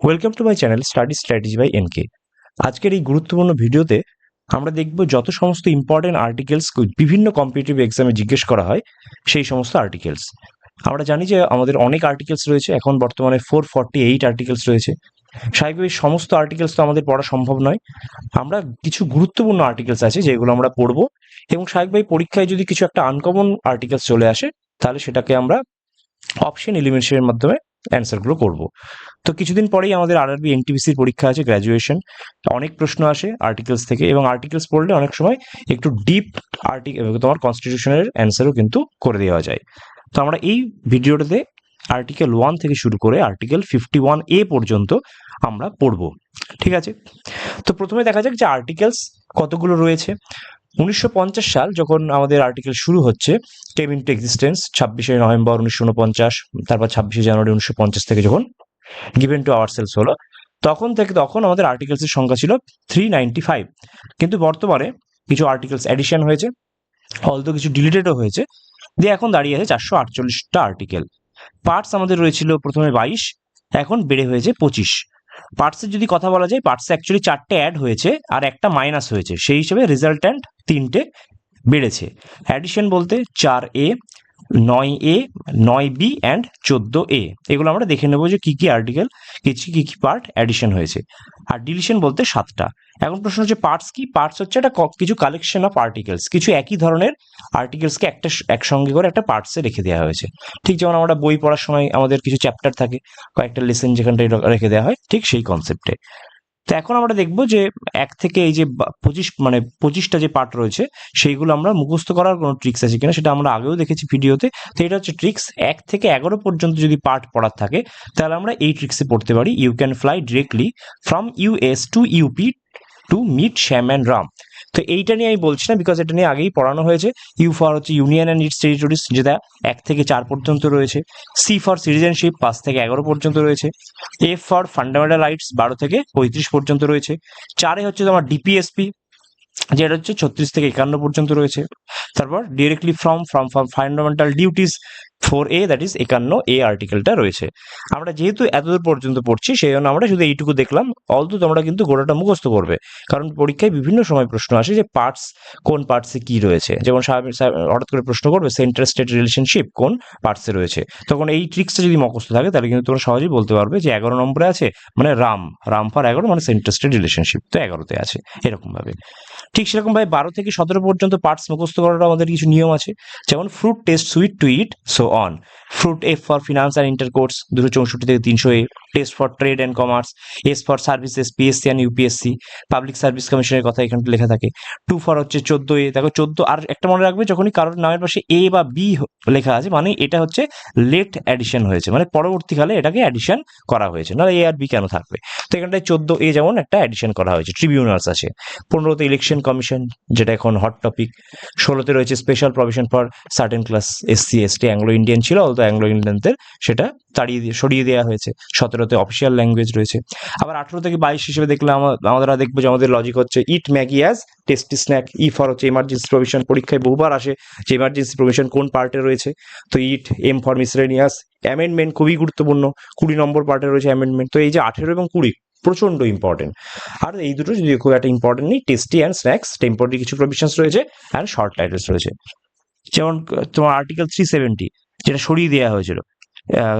Welcome to my channel study strategy by NK. আজকের এই গুরুত্বপূর্ণ ভিডিওতে আমরা দেখব যত সমস্ত ইম্পর্টেন্ট আর্টিকেলস বিভিন্ন কম্পিটিটিভ এক্সামে জিজ্ঞেস করা হয় সেই সমস্ত আর্টিকেলস। আমরা জানি যে আমাদের অনেক আর্টিকেলস রয়েছে, এখন বর্তমানে 448 আর্টিকেলস রয়েছে। স্বাভাবিকভাবে সমস্ত আর্টিকেলস তো আমাদের পড়া সম্ভব নয়। আমরা কিছু গুরুত্বপূর্ণ আর্টিকেলস আছে যেগুলো আমরা পড়বো, এবং স্বাভাবিকভাবে পরীক্ষায় যদি কিছু একটা আনকমন আর্টিকেলস চলে আসে তাহলে সেটাকে আমরা অপশন এলিমিনেশনের মাধ্যমে অ্যান্সারগুলো করব। তো কিছুদিন পরেই আমাদের আরআরবি এনটিপিসির পরীক্ষা আছে, গ্র্যাজুয়েশন। অনেক প্রশ্ন আসে আর্টিকেলস থেকে, এবং আর্টিকেলস পড়লে অনেক সময় একটু ডিপ তোমার কনস্টিটিউশনের অ্যান্সারও কিন্তু করে দেওয়া যায়। তো আমরা এই ভিডিওটাতে আর্টিকেল 1 থেকে শুরু করে আর্টিকেল 51A পর্যন্ত আমরা পড়ব। ঠিক আছে, তো প্রথমে দেখা যাক যে আর্টিকেলস কতগুলো রয়েছে। 1950 সাল যখন আমাদের আর্টিকেল শুরু হচ্ছে, কেম ইনটু এক্সিস্টেন্স 26শে নভেম্বর 1949, তারপর 26শে জানুয়ারি 1950 থেকে যখন গিভেন টু আওয়ারসেলস হলো, তখন আমাদের আর্টিকেলসের সংখ্যা ছিল 395। কিন্তু বর্তমানে কিছু আর্টিকেলস অ্যাডিশন হয়েছে, অলদো কিছু ডিলিটেডও হয়েছে, দিয়ে এখন দাঁড়িয়ে আছে 448টা আর্টিকেল। পার্টস আমাদের রয়েছিল প্রথমে 22, এখন বেড়ে হয়েছে 25। পার্টসের যদি কথা বলা যায়, পার্টসে অ্যাকচুয়ালি 4টে অ্যাড হয়েছে আর একটা মাইনাস হয়েছে, সেই হিসেবে রেজাল্ট্যান্ট 3টে বেড়েছে। অ্যাডিশন বলতে 4A, 9A, 9B and 14A, এগুলো আমরা দেখে নেবো যে কি কি আর্টিকেল, কি কি পার্ট অ্যাডিশন হয়েছে। আর ডিলিশন বলতে 7টা। এখন প্রশ্ন হচ্ছে পার্টস কি? পার্টস হচ্ছে একটা কিছু কালেকশন অফ আর্টিকেলস, কিছু একই ধরনের আর্টিকেলসকে একসঙ্গে করে একটা পার্টসে রেখে দেওয়া হয়েছে। ঠিক যেমন আমরা বই পড়ার সময় আমাদের কিছু চ্যাপ্টার থাকে, কয়েকটা লেসন যেখানটায় রেখে দেওয়া হয়, ঠিক সেই কনসেপ্টে। তো এখন আমরা দেখবো যে 1 থেকে এই যে 25টা যে পার্ট রয়েছে সেইগুলো আমরা মুখস্থ করার কোনো ট্রিক্স আছে কিনা, সেটা আমরা আগেও দেখেছি ভিডিওতে। তো এটা হচ্ছে ট্রিক্স। 1 থেকে 11 পর্যন্ত যদি পার্ট পড়ার থাকে তাহলে আমরা এই ট্রিক্সে পড়তে পারি। You can fly directly from US to UP to meet Shyam and Ram. তো এইটা নিয়ে আমি বলছি না, বিকজ এটা নিয়ে আগেই পড়ানো হয়েছে। ইউ ফর হচ্ছে ইউনিয়ন অ্যান্ড ইটস টেরিটরিজ, যেটা 1 থেকে 4 পর্যন্ত রয়েছে। সি ফর সিটিজেনশিপ 5 থেকে 11 পর্যন্ত রয়েছে। এফ ফর ফান্ডামেন্টাল রাইটস 12 থেকে 35 পর্যন্ত রয়েছে। 4 হচ্ছে তোমার ডিপিএসপি, যেটা হচ্ছে 36 থেকে 51 পর্যন্ত রয়েছে। তারপর directly from fundamental duties 4A, that is 51A আর্টিকেলটা রয়েছে। আমরা যেহেতু এতদূর পর্যন্ত পড়ছি সেই জন্য আমরা শুধু এইটুকু দেখলাম। অলতো তোমরা কিন্তু গোটাটা মুখস্থ করবে, কারণ পরীক্ষায় বিভিন্ন সময় প্রশ্ন আসে যে পার্টস, কোন পার্টসে কি রয়েছে। যেমন হঠাৎ করে প্রশ্ন করবে সেন্ট্রাল স্টেট রিলেশনশিপ কোন পার্টসে রয়েছে, তখন এই ট্রিক্সটা যদি মুখস্থ থাকে তাহলে কিন্তু তোমরা সহজেই বলতে পারবে যে 11 নম্বরে আছে, মানে রাম ফর 11, মানে সেন্ট্রাল স্টেট রিলেশনশিপ তো 11তে আছে, এরকম ভাবে। ঠিক সেরকম ভাবে 12 থেকে 17 পর্যন্ত পার্টস মুখস্থ করার আমাদের কিছু নিয়ম আছে। যেমন fruit test sweet to eat, so on. Fruit, F for finance and intercourse 264 থেকে 300A। Test for trade and commerce, S for services, PSC and UPSC, public service কমিশনের কথা এখানে লেখা থাকে। 2 ফর হচ্ছে 14A। দেখো 14, আর একটা মনে রাখবে, যখনই কারোর নামের পাশে এ বা বি লেখা আছে মানে এটা হচ্ছে লেট অ্যাডিশন হয়েছে, মানে পরবর্তীকালে এটাকে অ্যাডিশন করা হয়েছে, না এ আর বি কেন থাকবে। তো এখানটায় 14A যেমন একটা অ্যাডিশন করা হয়েছে। ট্রিবিউনালস আছে। 15তে ইলেকশন কমিশন, যেটা এখন হট টপিক। 16তে রয়েছে special provision for certain class, SC ST, Anglo Indian ছিল, অলতো অ্যাংলো ইন্ডিয়ানদের সেটা সরিয়ে দেওয়া হয়েছে। 17তে অফিসিয়াল ল্যাঙ্গুয়েজ রয়েছে। আবার 18 থেকে 22 হিসেবে দেখলে আমরা দেখবো যে আমাদের লজিক হচ্ছে eat Maggi as tasty snack. E for হচ্ছে এমার্জেন্সি প্রভিশন, পরীক্ষায় বহুবার আসে যে এমার্জেন্সি প্রভিশন কোন পার্টে রয়েছে, তো it. M for miscellaneous. Amendment খুবই গুরুত্বপূর্ণ, 20 নম্বর পার্টে রয়েছে অ্যামেন্ডমেন্ট। তো এই যে 18 এবং 20 প্রচন্ড ইম্পর্টেন্ট। আর এই দুটো যদি খুব একটা ইম্পর্টেন্ট নেই, টেস্টি অ্যান্ড স্ন্যাক্স, টেম্পোরারি কিছু প্রভিশনস রয়েছে অ্যান্ড শর্ট টাইটেলস রয়েছে। যেমন তোমার আর্টিকেল 370, যেটা সরিয়ে দেওয়া হয়েছিল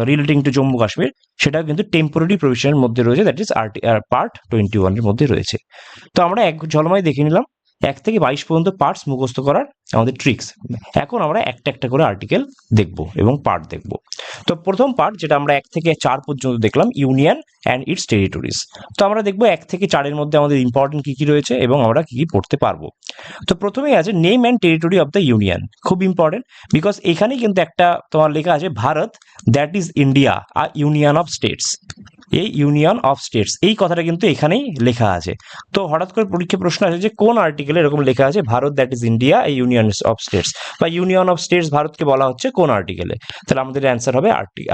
রিলেটিং টু জম্মু কাশ্মীর, সেটাও কিন্তু টেম্পোরারি প্রভিশনের মধ্যে রয়েছে, দ্যাট ইজ পার্ট 21 এর মধ্যে রয়েছে। তো আমরা এক ঝলমায় দেখে নিলাম 1 থেকে 22 পর্যন্ত পার্টস মুখস্থ করার আমাদের ট্রিক্স। এখন আমরা একটা একটা করে আর্টিকেল দেখব এবং পার্ট দেখব। তো প্রথম পার্ট, যেটা আমরা 1 থেকে 4 পর্যন্ত দেখলাম, ইউনিয়ন অ্যান্ড ইটস টেরিটরিজ। তো আমরা দেখবো 1 থেকে 4-এর মধ্যে আমাদের ইম্পর্টেন্ট কি কি রয়েছে এবং আমরা কি কি পড়তে পারবো। তো প্রথমেই আছে name and territory of the union, খুব ইম্পর্টেন্ট, বিকজ এখানেই কিন্তু একটা তোমার লেখা আছে Bharat, that is India, a union of states. এই ইউনিয়ন অফ স্টেটস, এই কথাটা কিন্তু এখানেই লেখা আছে। তো হঠাৎ করে পরীক্ষা প্রশ্ন আসে যে কোন আর্টিকেলে এরকম লেখা আছে ভারত, দ্যাট ইজ ইন্ডিয়া, এই ইউনিয়ন অফ স্টেটস, বা ইউনিয়ন অফ স্টেটস ভারতকে বলা হচ্ছে কোন আর্টিকেলে। তাহলে আমাদের অ্যান্সার হবে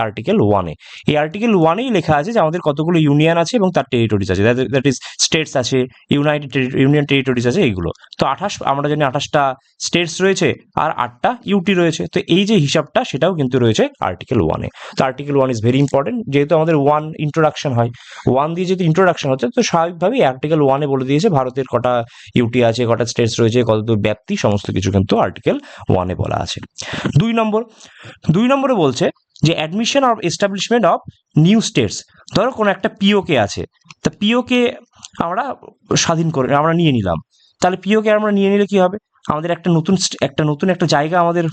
আর্টিকেল 1-এ। এই আর্টিকেল 1-এই লেখা আছে যে আমাদের কতগুলো ইউনিয়ন আছে এবং তার টেরিটরিজ আছে, দ্যাট ইজ স্টেটস আছে, ইউনিয়ন টেরিটরিজ আছে, এইগুলো। তো 28, আমরা জানি 28টা স্টেটস রয়েছে আর 8টা ইউটি রয়েছে। তো এই যে হিসাবটা সেটাও কিন্তু রয়েছে আর্টিকেল 1-এ। তো আর্টিকেল 1 ইজ ভেরি ইম্পর্টেন্ট, যেহেতু আমাদের 1 ইন্ট্রোডাকশন ইন্ট্রোডাকশন হয়। 1 দিয়ে যেহেতু ইন্ট্রোডাকশন হচ্ছে, তো স্বাভাবিকভাবেই আর্টিকেল 1-এ বলে দিয়েছে ভারতের কটা ইউটি আছে, কটা স্টেটস রয়েছে, কতদূর ব্যাপ্তি, সমস্ত কিছু কিন্তু আর্টিকেল 1-এ বলা আছে। 2 নম্বরে বলছে যে admission of establishment of new states. ধরো কোনো একটা পিওকে আছে, তা পিওকে আমরা স্বাধীন করে আমরা নিয়ে নিলাম, তাহলে পিওকে আমরা নিয়ে নিলে কি হবে, আমাদের একটা নতুন একটা জায়গা আমাদের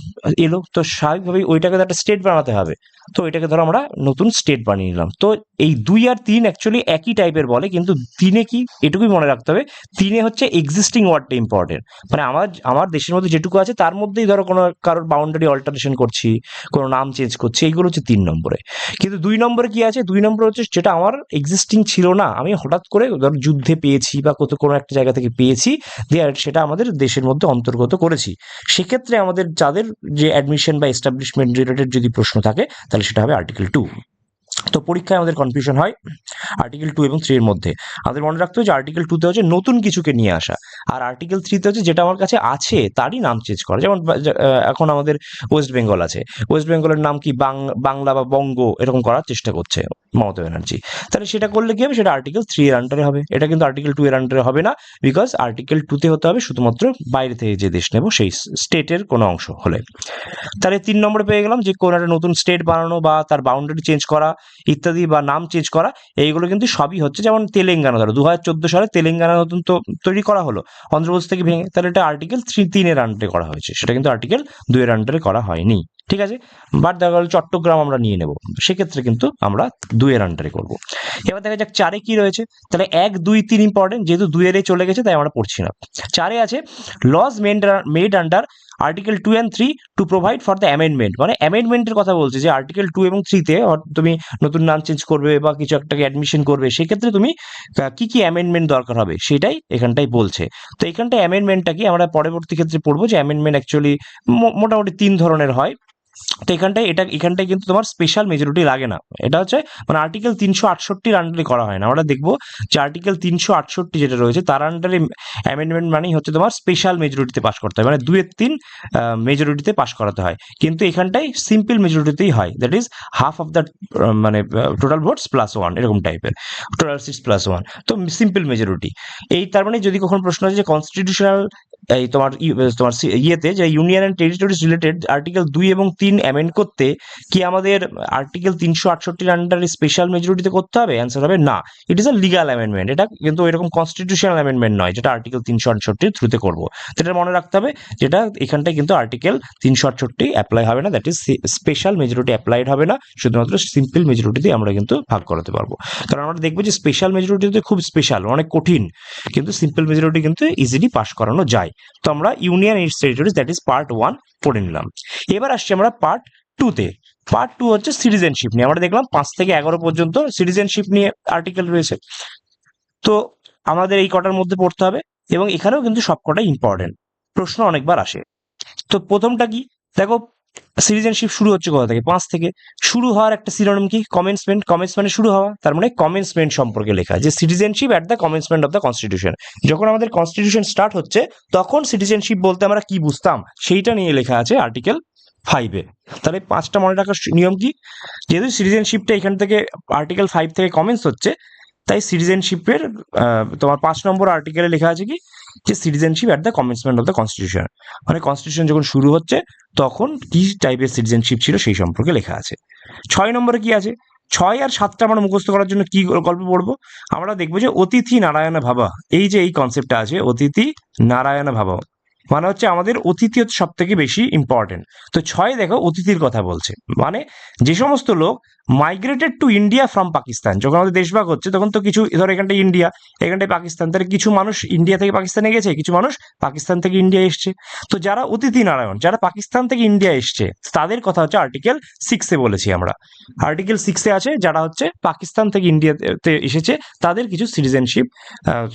এলো, তো স্বাভাবিকভাবেই ওইটাকে তো একটা স্টেট বানাতে হবে, তো ওইটাকে ধরো আমরা নতুন স্টেট বানিয়ে নিলাম। তো এই 2 আর 3 অ্যাকচুয়ালি একই টাইপের বলে, কিন্তু 3-এ কি এটুকুই মনে রাখতে হবে, 3-এ হচ্ছে এক্সিস্টিং ওয়ার্ডটা ইম্পর্টেন্ট, মানে আমার দেশের মধ্যে যেটুকু আছে তার মধ্যেই ধরো কোনো কারোর বাউন্ডারি অল্টারেশন করছি, কোনো নাম চেঞ্জ করছি, এইগুলো হচ্ছে 3 নম্বরে। কিন্তু 2 নম্বরে কি আছে, 2 নম্বরে হচ্ছে যেটা আমার এক্সিস্টিং ছিল না, আমি হঠাৎ করে ধর যুদ্ধে পেয়েছি বা কোনো একটা জায়গা থেকে পেয়েছি, দিয়ে সেটা আমাদের দেশের মধ্যে অন্তর্গত করেছি। সেক্ষেত্রে আমাদের যাদের যে অ্যাডমিশন বা এস্টাবলিশমেন্ট রিলেটেড যদি প্রশ্ন থাকে, তাহলে সেটা হবে আর্টিকেল 2। তো পরীক্ষায় আমাদের কনফিউশন হয় আর্টিকেল 2 এবং 3 এর মধ্যে। আমাদের মনে রাখতে হবে যে আর্টিকেল 2 তে হচ্ছে নতুন কিছুকে নিয়ে আসা, আর আর্টিকেল 3 তে হচ্ছে যেটা আমার কাছে আছে তারই নাম চেঞ্জ করা। যেমন এখন আমাদের ওয়েস্ট বেঙ্গল আছে, ওয়েস্ট বেঙ্গলের নাম কি বাংলা বা বঙ্গ এরকম করার চেষ্টা করছে মমতা ব্যানার্জি, তাহলে সেটা করলে কি হবে, সেটা আর্টিকেল 3 এর আন্ডারে হবে, এটা কিন্তু আর্টিকেল 2 এর আন্ডারে হবে না, বিকজ আর্টিকেল 2 তে হতে হবে শুধুমাত্র বাইরে থেকে যে দেশ নেব সেই স্টেটের কোনো অংশ হলে। তাহলে 3 নম্বরে পেয়ে গেলাম যে কোনো একটা নতুন স্টেট বানানো বা তার বাউন্ডারি চেঞ্জ করা ইত্যাদি, বা নাম চেঞ্জ করা, এইগুলো কিন্তু সবই হচ্ছে। যেমন তেলেঙ্গানা, ধরো 2014 সালে তেলেঙ্গানা নতুন তো তৈরি করা হলো অন্ধ্রপ্রদেশ থেকে ভেঙে, তাহলে এটা আর্টিকেল 3 এর আন্ডারে করা হয়েছে, সেটা কিন্তু আর্টিকেল 2 এর আন্ডারে করা হয়নি, ঠিক আছে। বাট দেখা গেল চট্টগ্রাম আমরা নিয়ে নেব, সেক্ষেত্রে কিন্তু আমরা 2 এর আন্ডারে করবো। এবার দেখা যাক 4-এ কি রয়েছে, তাহলে 1, 2, 3 ইম্পর্টেন্ট, যেহেতু 2 এর চলে গেছে তাই আমরা পড়ছি না। 4-এ আছে laws made under article 2 and 3 to provide for the amendment, মানে অ্যামেন্ডমেন্টের কথা বলছে যে আর্টিকেল 2 এবং 3-তে তুমি নতুন নাম চেঞ্জ করবে বা কিছু একটাকে অ্যাডমিশন করবে, সেক্ষেত্রে তুমি কি কি অ্যামেন্ডমেন্ট দরকার হবে সেটাই এখানটাই বলছে। তো এখানটায় অ্যামেন্ডমেন্টটা কি আমরা পরবর্তী ক্ষেত্রে পড়বো, যে অ্যামেন্ডমেন্ট অ্যাকচুয়ালি মোটামুটি 3 ধরনের হয়। তো এখানটায় কিন্তু তোমার স্পেশাল মেজরিটি লাগে না, এটা হচ্ছে মানে আর্টিকেল 368 আন্ডারে করা হয় না। আমরা দেখবো যে আর্টিকেল 368 যেটা রয়েছে তার আন্ডারে অ্যামেন্ডমেন্ট মানেই হচ্ছে তোমার স্পেশাল মেজরিটিতে পাস করতে হয়, মানে 2/3 মেজরিটিতে পাস করাতে হয়, কিন্তু এখানটায় সিম্পল মেজরিটিতেই হয়, that is half of the মানে টোটাল ভোটস +1 এরকম টাইপের, টোটাল সিটস +1, তো সিম্পল মেজরিটি। এই তার মানে যদি কখনো প্রশ্ন আছে যে কনস্টিটিউশনাল এই তোমার ইয়েতে যে union and territories related article 2 এবং 3 অ্যামেন্ড করতে কি আমাদের আর্টিকেল 368 আন্ডারে স্পেশাল মেজরিটিতে করতে হবে, অ্যান্সার হবে না, it is a legal amendment, এটা কিন্তু এরকম কনস্টিটিউশনাল অ্যামেন্ডমেন্ট নয় যেটা আর্টিকেল 368 থ্রুতে করবো। এটা মনে রাখতে হবে, যেটা এখানটায় কিন্তু আর্টিকেল 368 অ্যাপ্লাই হবে না, that is special majority applied হবে না, শুধুমাত্র সিম্পল মেজরিটিতে আমরা কিন্তু ভাগ করাতে পারবো। কারণ আমরা দেখবো যে স্পেশাল মেজরিটিতে খুব স্পেশাল, অনেক কঠিন, কিন্তু সিম্পল মেজরিটি কিন্তু ইজিলি পাস করানো যায়। তো আমরা union and territories that is part 1 পড়ে নিলাম। এবার আসছি আমরা পার্ট 2-তে। পার্ট 2 হচ্ছে সিটিজেনশিপ নিয়ে। আমরা দেখলাম 5 থেকে 11 পর্যন্ত সিটিজেনশিপ নিয়ে আর্টিকেল রয়েছে, তো আমাদের এই কটার মধ্যে পড়তে হবে, এবং এখানেও কিন্তু সবকটাই ইম্পর্টেন্ট, প্রশ্ন অনেকবার আসে। তো প্রথমটা কি দেখো, সিটিজেনশিপ শুরু হচ্ছে কোথা থেকে, 5 থেকে। শুরু হওয়ার একটা সিনোনিম কি, কমেন্সমেন্ট, কমেন্স মানে শুরু হওয়া, তার মানে কমেন্সমেন্ট সম্পর্কে লেখা যে citizenship at the commencement of the constitution, যখন আমাদের কনস্টিটিউশন স্টার্ট হচ্ছে তখন সিটিজেনশিপ বলতে আমরা কি বুঝতাম সেইটা নিয়ে লেখা আছে আর্টিকেল 5-এ। তাহলে 5টা মনে রাখার নিয়ম কি, যেহেতু সিটিজেনশিপটা এখান থেকে আর্টিকেল 5 থেকে কমেন্স হচ্ছে, তাই সিটিজেনশিপের তোমার 5 নম্বর আর্টিকেলে লেখা আছে কি, যে citizenship at the commencement of the constitution, মানে কনস্টিটিউশন যখন শুরু হচ্ছে তখন কি টাইপের সিটিজেনশিপ ছিল সেই সম্পর্কে লেখা আছে। 6 নম্বরে কি আছে, 6 আর 7টা আমরা মুখস্থ করার জন্য কি গল্প পড়বো, আমরা দেখবো যে অতিথি নারায়ণ ভাবা, এই যে এই কনসেপ্টটা আছে অতিথি নারায়ণ ভাবা, মানে হচ্ছে আমাদের অতিথি হচ্ছে সব থেকে বেশি ইম্পর্টেন্ট। তো 6 দেখো অতিথির কথা বলছে, মানে যে সমস্ত লোক migrated to India from Pakistan, যখন আমাদের দেশভাগ হচ্ছে তখন তো কিছু ধরো এখানটায় ইন্ডিয়া এখানটায় পাকিস্তান, তাহলে কিছু মানুষ ইন্ডিয়া থেকে পাকিস্তানে গেছে, কিছু মানুষ পাকিস্তান থেকে ইন্ডিয়া এসছে, তো যারা অতিথি নারায়ণ, যারা পাকিস্তান থেকে ইন্ডিয়া এসছে তাদের কথা হচ্ছে আর্টিকেল 6-এ বলেছি আমরা। আর্টিকেল 6-এ আছে যারা হচ্ছে পাকিস্তান থেকে ইন্ডিয়াতে এসেছে তাদের কিছু সিটিজেনশিপ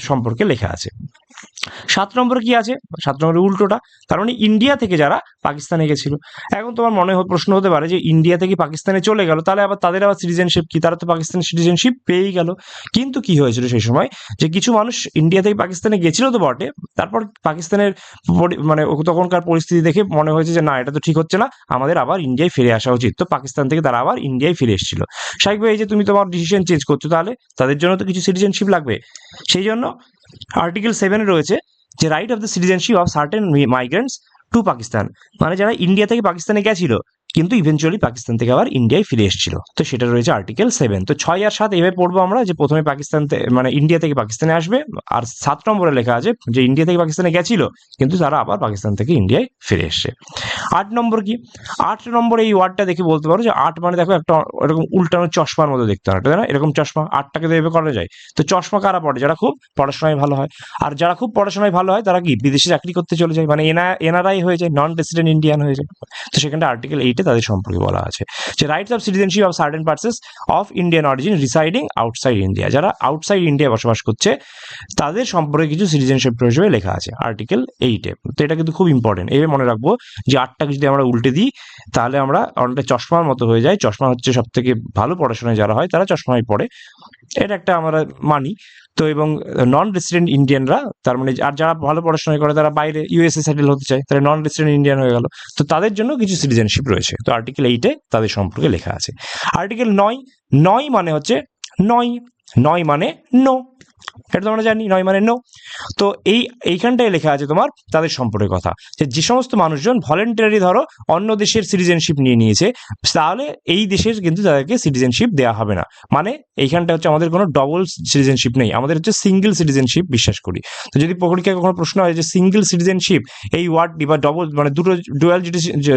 সম্পর্কে লেখা আছে। সাত নম্বরে কি আছে, সাত নম্বরে উল্টোটা, তার মানে ইন্ডিয়া থেকে যারা পাকিস্তানে গেছিল। এখন তোমার প্রশ্ন হতে পারে যে ইন্ডিয়া থেকে পাকিস্তানে চলে গেল, তাহলে আবার তাদের আবার সিটিজেনশিপ কি, তারা তো পাকিস্তানের সিটিজেনশিপ পেয়েই গেল। কিন্তু কি হয়েছিল সেই সময়, যে কিছু মানুষ ইন্ডিয়া থেকে পাকিস্তানে গেছিল তো বটে, তারপর পাকিস্তানের তখনকার পরিস্থিতি দেখে মনে হয়েছে যে না, এটা তো ঠিক হচ্ছে না, আমাদের আবার ইন্ডিয়ায় ফিরে আসা উচিত। তো পাকিস্তান থেকে তারা আবার ইন্ডিয়ায় ফিরে এসেছিল। স্বাভাবিকভাবে এই যে তুমি তোমার ডিসিশন চেঞ্জ করছো, তাহলে তাদের জন্য তো কিছু সিটিজেনশিপ লাগবে। সেই জন্য আর্টিকেল 7 রয়েছে যে right of the citizenship of certain migrants to Pakistan, মানে যারা ইন্ডিয়া থেকে পাকিস্তানে গেছিল কিন্তু ইভেনচুয়ালি পাকিস্তান থেকে আবার ইন্ডিয়ায় ফিরে এসেছিল, তো সেটা রয়েছে আর্টিকেল 7। তো 6 আর 7 এভাবে পড়বো আমরা, যে প্রথমে ইন্ডিয়া থেকে পাকিস্তানে আসবে, আর 7 নম্বরে লেখা আছে যে ইন্ডিয়া থেকে পাকিস্তানে গেছিল কিন্তু তারা আবার পাকিস্তান থেকে ইন্ডিয়ায় ফিরে এসছে। 8 নম্বর কি, 8 নম্বরে এই ওয়ার্ডটা দেখে বলতে পারো যে 8 মানে দেখো একটা এরকম উল্টানো চশমার মতো দেখতে হয়, তাই না? এরকম চশমা 8টাকে তো এভাবে করা যায়। তো চশমা কারা পড়ে? যারা খুব পড়াশোনায় ভালো হয়। আর যারা খুব পড়াশোনায় ভালো হয় তারা কি বিদেশে চাকরি করতে চলে যায়, মানে এনআরআই হয়ে যায়, নন রেসিডেন্ট ইন্ডিয়ান হয়ে যায়। তো সেখানটা আর্টিকেল 8 তাদের সম্পর্কে বলা আছে যে rights of citizenship of certain persons of Indian origin residing outside India, যারা আউটসাইড ইন্ডিয়া বসবাস করছে তাদের সম্পর্কে কিছু সিটিজেনশিপ হিসেবে লেখা আছে আর্টিকেল 8-এ। তো এটা কিন্তু খুব ইম্পর্টেন্ট, এভাবে মনে রাখবো যে 8টাকে যদি আমরা উল্টে দিই তাহলে আমরা অনেকটা চশমার মতো হয়ে যায়। চশমা হচ্ছে সব থেকে ভালো পড়াশোনায় যারা হয় তারা চশমাই পড়ে, এটা একটা আমরা মানি। তো এবং নন রেসিডেন্ট ইন্ডিয়ানরা, তার মানে আর যারা ভালো পড়াশোনা করে তারা বাইরে ইউএসএ সেটেল হতে চায়, তারা নন রেসিডেন্ট ইন্ডিয়ান হয়ে গেল, তো তাদের জন্য কিছু সিটিজেনশিপ রয়েছে। তো আর্টিকেল 8-এ তাদের সম্পর্কে লেখা আছে। আর্টিকেল 9, 9 মানে হচ্ছে নয়, 9 মানে নো, এটা তো আমরা জানি 9 মানে নো। তো এইখানটায় লেখা আছে তোমার তাদের সম্পর্কে কথা, যে সমস্ত মানুষজন ভলেন্টারি ধরো অন্য দেশের সিটিজেনশিপ নিয়ে নিয়েছে, তাহলে এই দেশের কিন্তু তাদেরকে সিটিজেনশিপ দেওয়া হবে না। মানে এইখানটা হচ্ছে আমাদের কোনো ডবল সিটিজেনশিপ নেই, আমাদের হচ্ছে সিঙ্গেল সিটিজেনশিপ বিশ্বাস করি। তো যদি পরীক্ষায় কখনো প্রশ্ন হয় যে সিঙ্গেল সিটিজেনশিপ এই ওয়ার্ডটি বা ডবল মানে দুটো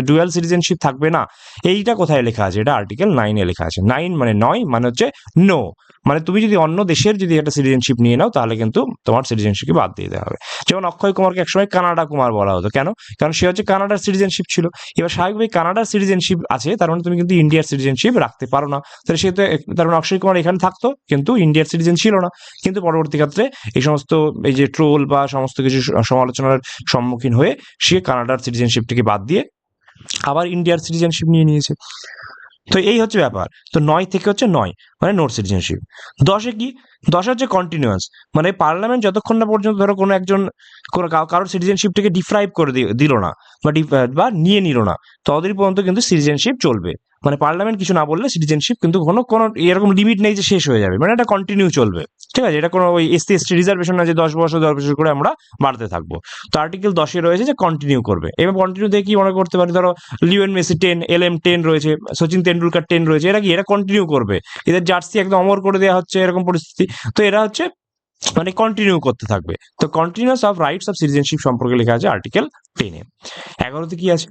ডুয়াল সিটিজেনশিপ থাকবে না, এইটা কোথায় লেখা আছে? এটা আর্টিকেল 9-এ লেখা আছে। 9 মানে 9 মানে হচ্ছে নো, মানে তুমি যদি অন্য দেশের যদি একটা সিটিজেনশিপ নিয়ে নাও তাহলে কিন্তু তোমার সিটিজেনশিপকে বাদ দিয়ে দেওয়া হবে। যেমন অক্ষয় কুমারকে একসময় কানাডা কুমার বলা হতো, কেন? কারণ সে হচ্ছে কানাডার সিটিজেনশিপ ছিল। এবার স্বাভাবিকভাবে কানাডার সিটিজেনশিপ আছে, তার মানে তুমি কিন্তু ইন্ডিয়ার সিটিজেনশিপ রাখতে পারো না। তাহলে সে তো তার মানে অক্ষয় কুমার এখানে থাকতো কিন্তু ইন্ডিয়ার সিটিজেন ছিল না। কিন্তু পরবর্তী ক্ষেত্রে এই সমস্ত এই যে ট্রোল বা সমস্ত কিছু সমালোচনার সম্মুখীন হয়ে সে কানাডার সিটিজেনশিপটিকে বাদ দিয়ে আবার ইন্ডিয়ার সিটিজেনশিপ নিয়ে নিয়েছে। তো এই হচ্ছে ব্যাপার। তো 9 থেকে হচ্ছে 9 মানে নোট সিটিজেনশিপ। 10-এ কি, 10 হচ্ছে কন্টিনিউয়াস, মানে পার্লামেন্ট যতক্ষণ না পর্যন্ত ধরো কোনো একজন কারোর সিটিজেনশিপটাকে ডিফ্রাইভ করে দিল না বা নিয়ে নিল না, ততদিন পর্যন্ত কিন্তু সিটিজেনশিপ চলবে। মানে পার্লামেন্ট কিছু না বললে সিটিজেনশিপ কিন্তু কোনো এরকম লিমিট নেই যে শেষ হয়ে যাবে, মানে এটা কন্টিনিউ চলবে। ঠিক আছে, এটা কোনো ওই এসসি এসটি রিজার্ভেশন না যে 10 বছর 10 বছর করে আমরা বাড়তে থাকবো। তো আর্টিকেল 10-এ রয়েছে যে কন্টিনিউ করবে। এবং কন্টিনিউ দিয়ে কি মনে করতে পারি, ধরো লিওনেল মেসি 10, LM 10 রয়েছে, সচিন তেন্ডুলকার 10 রয়েছে, এরা কি এরা কন্টিনিউ করবে, এদের জার্সি একদম অমর করে দেওয়া হচ্ছে এরকম পরিস্থিতি। তো এরা হচ্ছে মানে কন্টিনিউ করতে থাকবে। তো continuous of rights of citizenship সম্পর্কে লেখা আছে আর্টিকেল 10-এ। 11-তে কি আছে?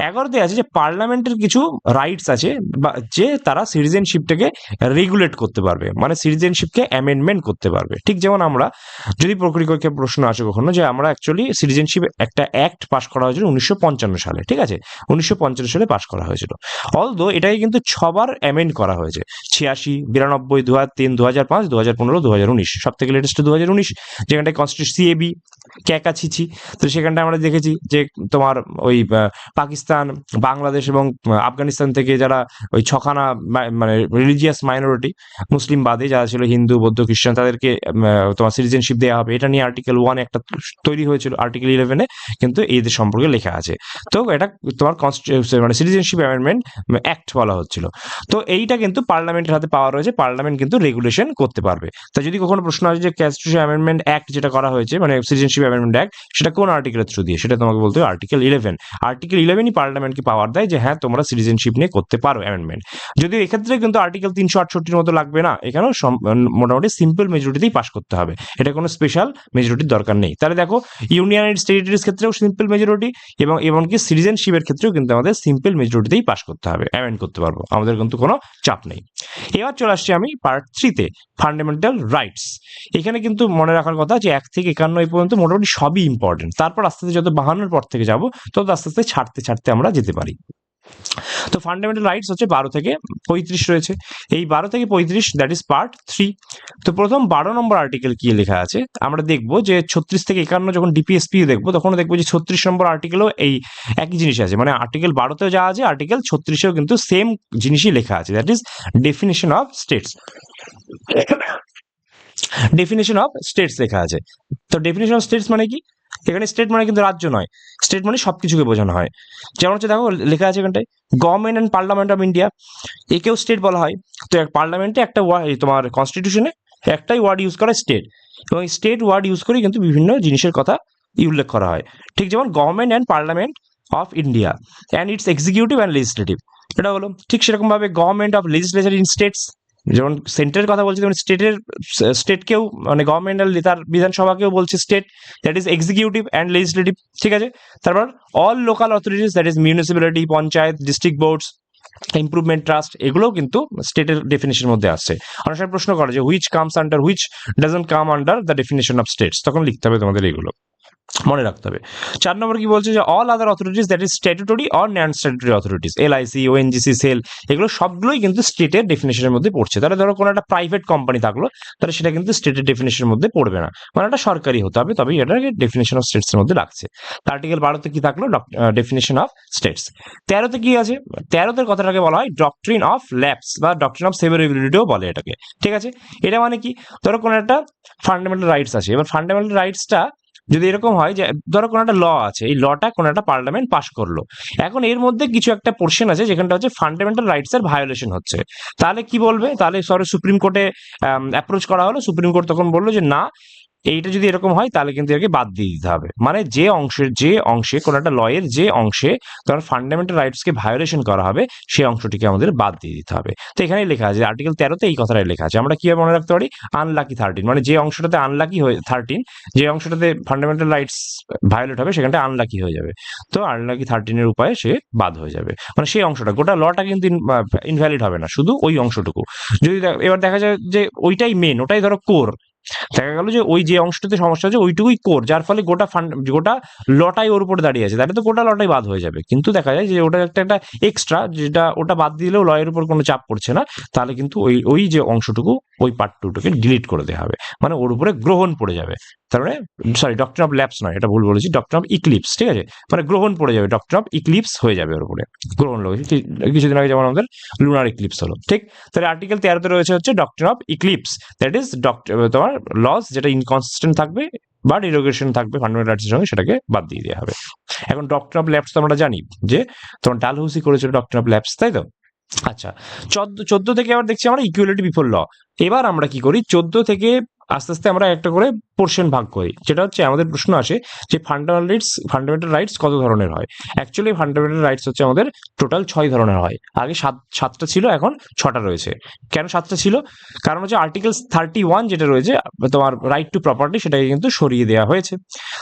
11-তে আছে যে পার্লামেন্টের কিছু রাইটস আছে বা যে তারা সিটিজেনশিপটাকে রেগুলেট করতে পারবে, মানে সিটিজেনশিপকে অ্যামেন্ডমেন্ট করতে পারবে। ঠিক যেমন আমরা যদি পরীক্ষায় প্রশ্ন আসে কখনো যে আমরা অ্যাকচুয়ালি সিটিজেনশিপ একটা অ্যাক্ট পাস করা হয়েছিল 1955 সালে, ঠিক আছে, 1955 সালে পাস করা হয়েছিল। অলদো এটাকে কিন্তু 6বার অ্যামেন্ড করা হয়েছে, 86, 92, 2003, 2005, 2015, 2019, সব থেকে লেটেস্ট 2019, যেখানটায় কনস্টিটিউশন সিএবি ক্যাকা ছিছি। তো সেখানটায় আমরা দেখেছি যে তোমার ওই পাকিস্তান, বাংলাদেশ এবং আফগানিস্তান থেকে যারা ওই 6খানা মানে রিলিজিয়াস মাইনরিটি মুসলিম বাদে যারা ছিল হিন্দু বৌদ্ধ খ্রিস্টান, তাদেরকে তোমার সিটিজেনশিপ দেওয়া হবে, এটা নিয়ে আর্টিকেল 1 একটা তৈরি হয়েছিল। আর্টিকেল 11-এ কিন্তু এদের সম্পর্কে লেখা আছে। তো এটা তোমার মানে সিটিজেনশিপ অ্যামেন্ডমেন্ট অ্যাক্ট বলা হচ্ছিল। তো এইটা কিন্তু পার্লামেন্টের হাতে পাওয়ার রয়েছে, পার্লামেন্ট কিন্তু রেগুলেশন করতে পারবে। তা যদি কখনো প্রশ্ন আসে যে কনস্টিটিউশন অ্যামেন্ডমেন্ট অ্যাক্ট যেটা করা হয়েছে মানে সিটিজেনশিপ অ্যামেন্ডমেন্ট অ্যাক্ট, সেটা কোন আর্টিকেলের থ্রু দিয়ে, সেটা তোমাকে বলতে হবে আর্টিকেল 11। আর্টিকেল 11ই পার্লামেন্টকে পাওয়ার দেয় যে হ্যাঁ তোমরা সিটিজেনশিপ নিয়ে করতে পারো অ্যামেন্ডমেন্ট। যদিও এক্ষেত্রে কিন্তু আর্টিকেল 368-র মতো লাগবে না, এখানেও মোটামুটি সিম্পল মেজরিটিতেই পাস করতে হবে, এটা কোনো স্পেশাল মেজরিটির দরকার নেই। তাহলে দেখো ইউনিয়ন টেরিটরিজ ক্ষেত্রেও সিম্পল মেজরিটি এবং এমনকি সিটিজেনশিপের ক্ষেত্রেও কিন্তু আমাদের সিম্পল মেজরিটিতেই পাস করতে হবে, অ্যামেন্ড করতে পারবো, আমাদের কিন্তু কোনো চাপ নেই। এবার চলে আসছি আমি পার্ট 3-তে, ফান্ডামেন্টাল রাইটস। এখানে কিন্তু মনে রাখার কথা যে 1 থেকে 51 এই পর্যন্ত মোটামুটি সবই ইম্পর্টেন্ট, তারপর আস্তে আস্তে যত 52-এর পর থেকে যাবো তত আস্তে আস্তে ছাড়তে আমরা যেতে পারি। তো ফান্ডামেন্টাল রাইটস হচ্ছে 12 থেকে 35 রয়েছে। এই 12 থেকে 35 দ্যাট ইজ পার্ট 3। তো প্রথম 12 নম্বর আর্টিকেল কি লেখা আছে আমরা দেখবো যে 36 থেকে 51 যখন ডিপিএসপি দেখবো তখন দেখবো যে 36 নম্বর আর্টিকেলও এই একই জিনিস আছে, মানে আর্টিকেল 12তেও যা আছে আর্টিকেল 36এও কিন্তু সেম জিনিসই লেখা আছে, that is definition of states. Definition of states লেখা আছে। তো ডেফিনেশন অফ স্টেটস মানে কি? এখানে স্টেট মানে কিন্তু রাজ্য নয়, স্টেট মানে সবকিছুকে বোঝানো হয়। যেমন হচ্ছে দেখো লেখা আছে এখানটায় government and parliament of India, একেও স্টেট বলা হয়। তো পার্লামেন্টে একটা তোমার কনস্টিটিউশনে একটাই ওয়ার্ড ইউজ করা স্টেট, এবং স্টেট ওয়ার্ড ইউজ করে কিন্তু বিভিন্ন জিনিসের কথা উল্লেখ করা হয়। ঠিক যেমন government and parliament of India and it's executive and legislative, এটা হলো ঠিক সেরকম ভাবে government of legislature in states, যেমন সেন্টারের কথা বলছি তেমন স্টেটকেও মানে গভর্নমেন্ট তার বিধানসভাকেও বলছে state, that is executive and legislative. ঠিক আছে, তারপর all local authorities that is municipality, panchayat, district boards, improvement trust, এগুলোও কিন্তু স্টেটের ডেফিনেশনের মধ্যে আসছে। অনেক সময় প্রশ্ন করে যে which comes under, which doesn't come under the definition of states, তখন লিখতে হবে তোমাদের এগুলো মনে রাখতে হবে। 4 নম্বর কি বলছে যে all other authorities that is statutory or non statutory authorities, LIC, ONGC, SAIL, এগুলো সবগুলোই কিন্তু স্টেটের ডেফিনেশনের মধ্যে পড়ছে। তাহলে ধরো কোনো একটা প্রাইভেট কোম্পানি থাকলো, তাহলে সেটা কিন্তু স্টেটের ডেফিনেশনের মধ্যে পড়বে না, মানে এটা সরকারি হতে হবে, তবেই এটাকে ডেফিনেশন অফ স্টেটস এর মধ্যে রাখছে। আর্টিকেল 12তে কি থাকলো? Definition of states. 13তে কি আছে? 13তে কথাটাকে বলা হয় ডক্ট্রিন অফ ল্যাপস বা ডক্ট্রিন অফ সেভারেবিলিটিও বলে এটাকে। ঠিক আছে, এটা মানে কি? ধরো কোনো একটা ফান্ডামেন্টাল রাইটস আছে, এবার ফান্ডামেন্টাল রাইটসটা যদি এরকম হয় যে ধরো কোনো একটা ল আছে, এই লটা কোনো একটা পার্লামেন্ট পাস করলো, এখন এর মধ্যে কিছু একটা পোর্শন আছে যেখানটা হচ্ছে ফান্ডামেন্টাল রাইটস এর ভায়োলেশন হচ্ছে, তাহলে কি বলবে? তাহলে সরি সুপ্রিম কোর্টে অ্যাপ্রোচ করা হলো, সুপ্রিম কোর্ট তখন বললো যে না, এইটা যদি এরকম হয় তাহলে কিন্তু একে বাদ দিয়ে দিতে হবে, মানে যে অংশে কোনো একটা লয়ের যে অংশে তোমার ফান্ডামেন্টাল রাইটসকে ভায়োলেশন করা হবে সেই অংশটিকে আমাদের বাদ দিয়ে দিতে হবে। তো এখানেই লেখা আছে আর্টিকেল 13তে এই কথাটাই লেখা আছে। আমরা কিভাবে মনে রাখতে পারি? আনলাকি 13, মানে যে অংশটাতে আনলাকি হয়ে 13, যে অংশটাতে ফান্ডামেন্টাল রাইটস ভায়োলেট হবে সেখানটা আনলাকি হয়ে যাবে, তো আনলাকি 13 এর উপায়ে সে বাদ হয়ে যাবে, মানে সেই অংশটা, গোটা লটা কিন্তু ইনভ্যালিড হবে না, শুধু ওই অংশটুকু। যদি এবার দেখা যায় যে ওইটাই মেন, ওটাই ধরো কোর, দেখা গেল যে ওই যে অংশটাতে সমস্যা আছে ওইটুকুই কোর, যার ফলে গোটা লটাই ওর উপরে দাঁড়িয়ে আছে, তাহলে তো গোটা লটাই বাদ হয়ে যাবে। কিন্তু দেখা যায় যে ওটা একটা এক্সট্রা, যেটা ওটা বাদ দিলেও লয়ের উপর কোনো চাপ পড়ছে না, তাহলে কিন্তু ওই যে অংশটুকু, ওই পার্টটুকুকে ডিলিট করে দেওয়া হবে, মানে ওর উপরে গ্রহণ পড়ে যাবে। তার মানে সরি, ডক্ট্রিন অফ ল্যাপস নয়, এটা ভুল বলেছি, ডক্ট্রিন অফ ইক্লিপস। ঠিক আছে, মানে গ্রহণ পড়ে যাবে, ডক্ট্রিন অফ ইক্লিপস হয়ে যাবে ওর উপরে গ্রহণ। কিছুদিন আগে যেমন আমাদের লুনার ইক্লিপস হলো। ঠিক, তাহলে আর্টিকেল 13তে রয়েছে হচ্ছে doctrine of eclipse, that is তোমার লস যেটা ইনকনসিস্টেন্ট থাকবে বা ডিরোগেশন থাকবে ফান্ডামেন্টাল রাইটসের সঙ্গে, সেটাকে বাদ দিয়ে দেওয়া হবে। এখন ডক্ট্রিন অফ ল্যাপস তো আমরা জানি যে তোমার ডালহৌসি করেছিল ডক্ট্রিন অফ ল্যাপস, তাই তো? আচ্ছা, 14 থেকে আবার দেখছি আমরা ইকুয়ালিটি বিফোর ল। এবার আমরা কি করি, 14 থেকে আস্তে আস্তে আমরা একটা করে পোর্শন ভাগ করি, যেটা হচ্ছে আমাদের প্রশ্ন আসে যে ফান্ডামেন্টাল রাইটস কত ধরনের হয়। অ্যাকচুয়ালি ফান্ডামেন্টাল রাইটস হচ্ছে আমাদের টোটাল 6 ধরনের হয়, আগে 7টা ছিল, এখন 6টা রয়েছে। কেন 7টা ছিল? কারণ হচ্ছে আর্টিকেল 31 যেটা রয়েছে তোমার রাইট টু প্রপার্টি, সেটাকে কিন্তু সরিয়ে দেওয়া হয়েছে।